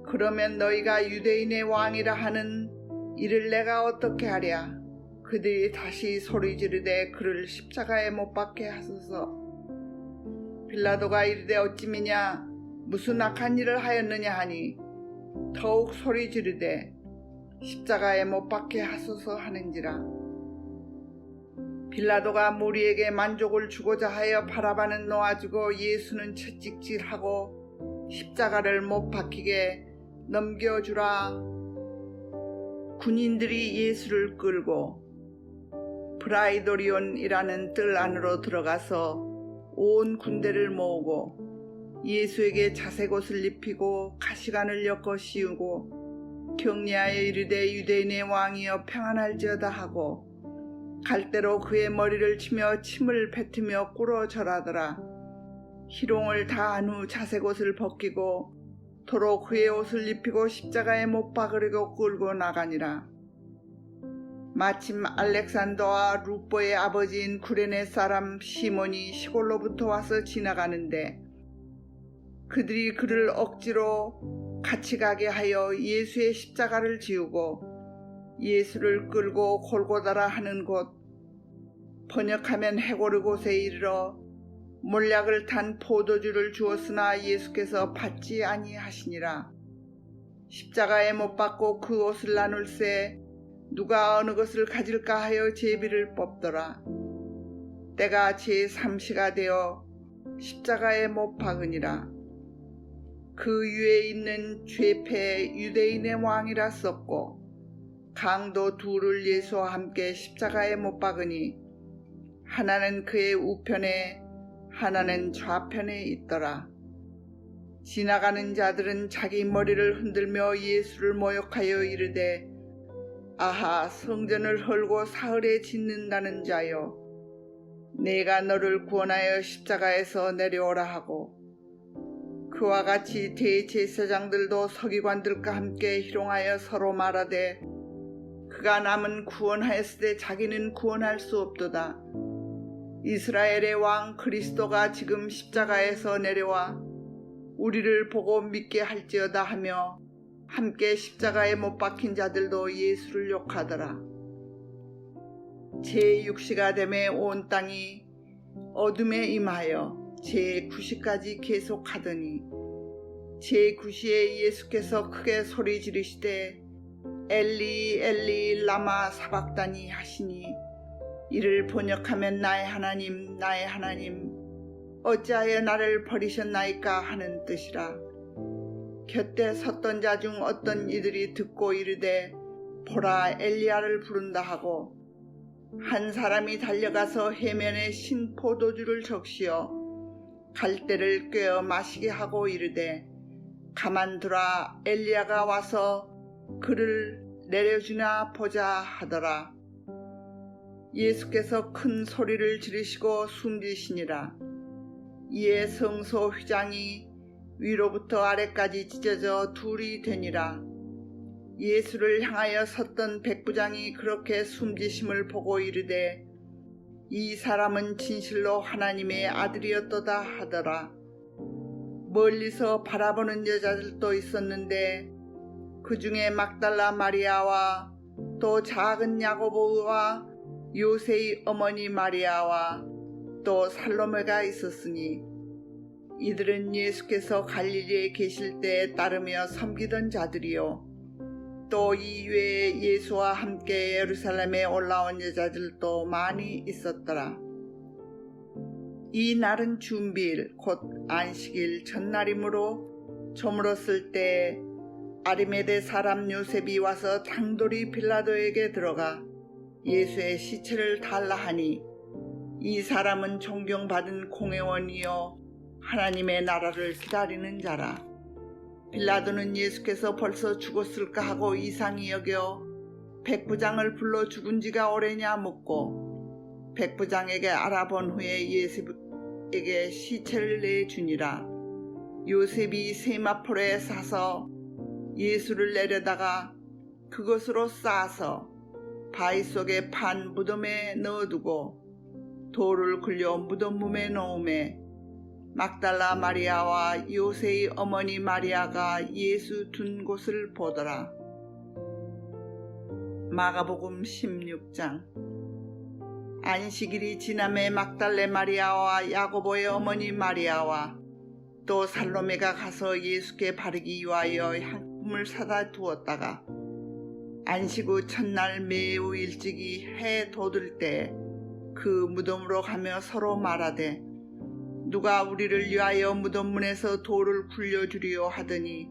그러면 너희가 유대인의 왕이라 하는 이를 내가 어떻게 하랴? 그들이 다시 소리 지르되 그를 십자가에 못 박게 하소서. 빌라도가 이르되 어찌미냐 무슨 악한 일을 하였느냐 하니 더욱 소리 지르되 십자가에 못 박게 하소서 하는지라. 빌라도가 무리에게 만족을 주고자 하여 바라바는 놓아주고 예수는 채찍질하고 십자가를 못 박히게 넘겨주라. 군인들이 예수를 끌고 브라이도리온이라는 뜰 안으로 들어가서 온 군대를 모으고 예수에게 자색옷을 입히고 가시관을 엮어 씌우고 격려하여 이르되 유대인의 왕이여 평안할지어다 하고 갈대로 그의 머리를 치며 침을 뱉으며 꿇어 절하더라. 희롱을 다한 후 자색옷을 벗기고 도로 그의 옷을 입히고 십자가에 못 박으려고 끌고 나가니라. 마침 알렉산더와 루포의 아버지인 구레네 사람 시몬이 시골로부터 와서 지나가는데 그들이 그를 억지로 같이 가게 하여 예수의 십자가를 지우고 예수를 끌고 골고다라 하는 곳 번역하면 해고르 곳에 이르러 몰약을 탄 포도주를 주었으나 예수께서 받지 아니하시니라. 십자가에 못 박고 그 옷을 나눌새 누가 어느 것을 가질까 하여 제비를 뽑더라. 때가 제3시가 되어 십자가에 못 박으니라. 그 위에 있는 죄패 유대인의 왕이라 썼고 강도 둘을 예수와 함께 십자가에 못 박으니 하나는 그의 우편에 하나는 좌편에 있더라. 지나가는 자들은 자기 머리를 흔들며 예수를 모욕하여 이르되 아하 성전을 헐고 사흘에 짓는다는 자여 내가 너를 구원하여 십자가에서 내려오라 하고 그와 같이 대제사장들도 서기관들과 함께 희롱하여 서로 말하되 그가 남은 구원하였으되 자기는 구원할 수 없도다. 이스라엘의 왕 그리스도가 지금 십자가에서 내려와 우리를 보고 믿게 할지어다 하며 함께 십자가에 못 박힌 자들도 예수를 욕하더라. 제6시가 되매 온 땅이 어둠에 임하여 제9시까지 계속하더니 제9시에 예수께서 크게 소리 지르시되 엘리 엘리 라마 사박다니 하시니 이를 번역하면 나의 하나님 나의 하나님 어찌하여 나를 버리셨나이까 하는 뜻이라. 곁에 섰던 자 중 어떤 이들이 듣고 이르되 보라 엘리야를 부른다 하고 한 사람이 달려가서 해면에 신 포도주를 적시어 갈대를 꿰어 마시게 하고 이르되 가만두라, 엘리야가 와서 그를 내려주나 보자 하더라. 예수께서 큰 소리를 지르시고 숨지시니라. 이에 성소 휘장이 위로부터 아래까지 찢어져 둘이 되니라. 예수를 향하여 섰던 백부장이 그렇게 숨지심을 보고 이르되 이 사람은 진실로 하나님의 아들이었도다 하더라. 멀리서 바라보는 여자들도 있었는데 그 중에 막달라 마리아와 또 작은 야고보와 요새의 어머니 마리아와 또 살로메가 있었으니 이들은 예수께서 갈릴리에 계실 때에 따르며 섬기던 자들이요 또 이외에 예수와 함께 예루살렘에 올라온 여자들도 많이 있었더라. 이 날은 준비일 곧 안식일 첫날이므로 저물었을 때 아리메데 사람 요셉이 와서 장돌이 빌라도에게 들어가 예수의 시체를 달라 하니 이 사람은 존경받은 공회원이요 하나님의 나라를 기다리는 자라. 빌라도는 예수께서 벌써 죽었을까 하고 이상히 여겨 백부장을 불러 죽은 지가 오래냐 묻고 백부장에게 알아본 후에 예수에게 시체를 내주니라. 요셉이 세마포로에 사서 예수를 내려다가 그것으로 싸서 바위 속에 판 무덤에 넣어두고 돌을 굴려 무덤 문에 놓음에 막달라 마리아와 요새의 어머니 마리아가 예수 둔 곳을 보더라. 마가복음 16장. 안식일이 지남에 막달레 마리아와 야고보의 어머니 마리아와 또 살로메가 가서 예수께 바르기 위하여 향품을 사다 두었다가 안식 후 첫날 매우 일찍이 해 돋을 때 그 무덤으로 가며 서로 말하되 누가 우리를 위하여 무덤문에서 돌을 굴려주리요 하더니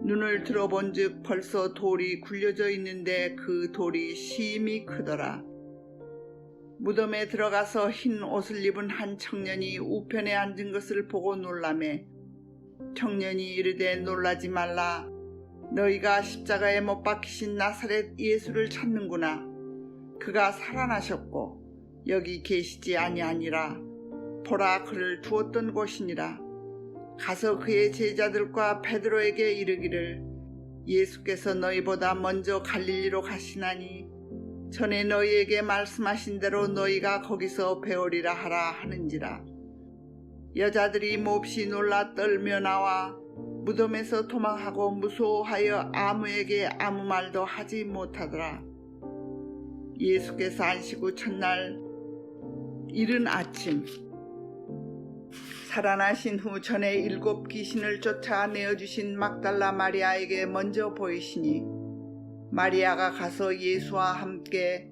눈을 들어본즉 벌써 돌이 굴려져 있는데 그 돌이 심히 크더라. 무덤에 들어가서 흰 옷을 입은 한 청년이 우편에 앉은 것을 보고 놀라매 청년이 이르되 놀라지 말라. 너희가 십자가에 못 박히신 나사렛 예수를 찾는구나. 그가 살아나셨고 여기 계시지 아니하니라. 보라, 그를 두었던 곳이니라. 가서 그의 제자들과 베드로에게 이르기를 예수께서 너희보다 먼저 갈릴리로 가시나니 전에 너희에게 말씀하신 대로 너희가 거기서 배우리라 하라 하는지라. 여자들이 몹시 놀라 떨며 나와 무덤에서 도망하고 무서워하여 아무에게 아무 말도 하지 못하더라. 예수께서 안식 후 첫날 이른 아침 살아나신 후 전에 7 귀신을 쫓아내어주신 막달라 마리아에게 먼저 보이시니 마리아가 가서 예수와 함께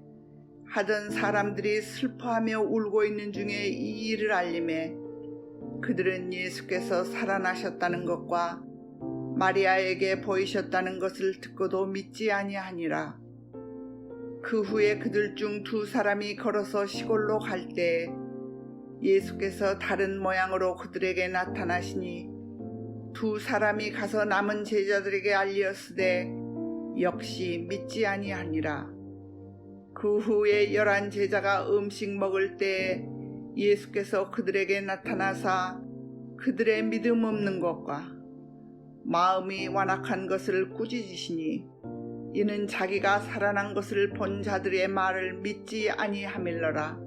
하던 사람들이 슬퍼하며 울고 있는 중에 이 일을 알림해 그들은 예수께서 살아나셨다는 것과 마리아에게 보이셨다는 것을 듣고도 믿지 아니하니라. 그 후에 그들 중 2 사람이 걸어서 시골로 갈 때 예수께서 다른 모양으로 그들에게 나타나시니 2 사람이 가서 남은 제자들에게 알리었으되 역시 믿지 아니하니라. 그 후에 11 제자가 음식 먹을 때 예수께서 그들에게 나타나사 그들의 믿음 없는 것과 마음이 완악한 것을 꾸짖으시니 이는 자기가 살아난 것을 본 자들의 말을 믿지 아니함일러라.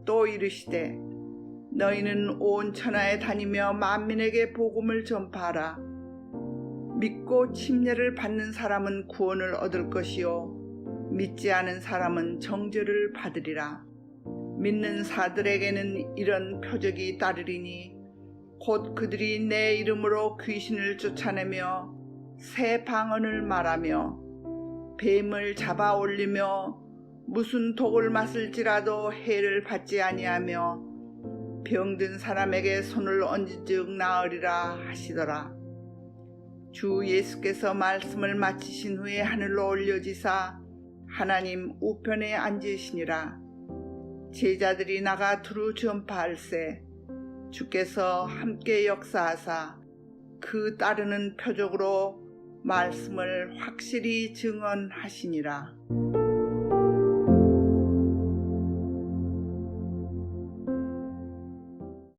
또 이르시되 너희는 온 천하에 다니며 만민에게 복음을 전파하라. 믿고 침례를 받는 사람은 구원을 얻을 것이요 믿지 않은 사람은 정죄를 받으리라. 믿는 사들에게는 이런 표적이 따르리니 곧 그들이 내 이름으로 귀신을 쫓아내며 새 방언을 말하며 뱀을 잡아 올리며 무슨 독을 마실지라도 해를 받지 아니하며 병든 사람에게 손을 얹은즉 나으리라 하시더라. 주 예수께서 말씀을 마치신 후에 하늘로 올려지사 하나님 우편에 앉으시니라. 제자들이 나가 두루 전파할세 주께서 함께 역사하사 그 따르는 표적으로 말씀을 확실히 증언하시니라.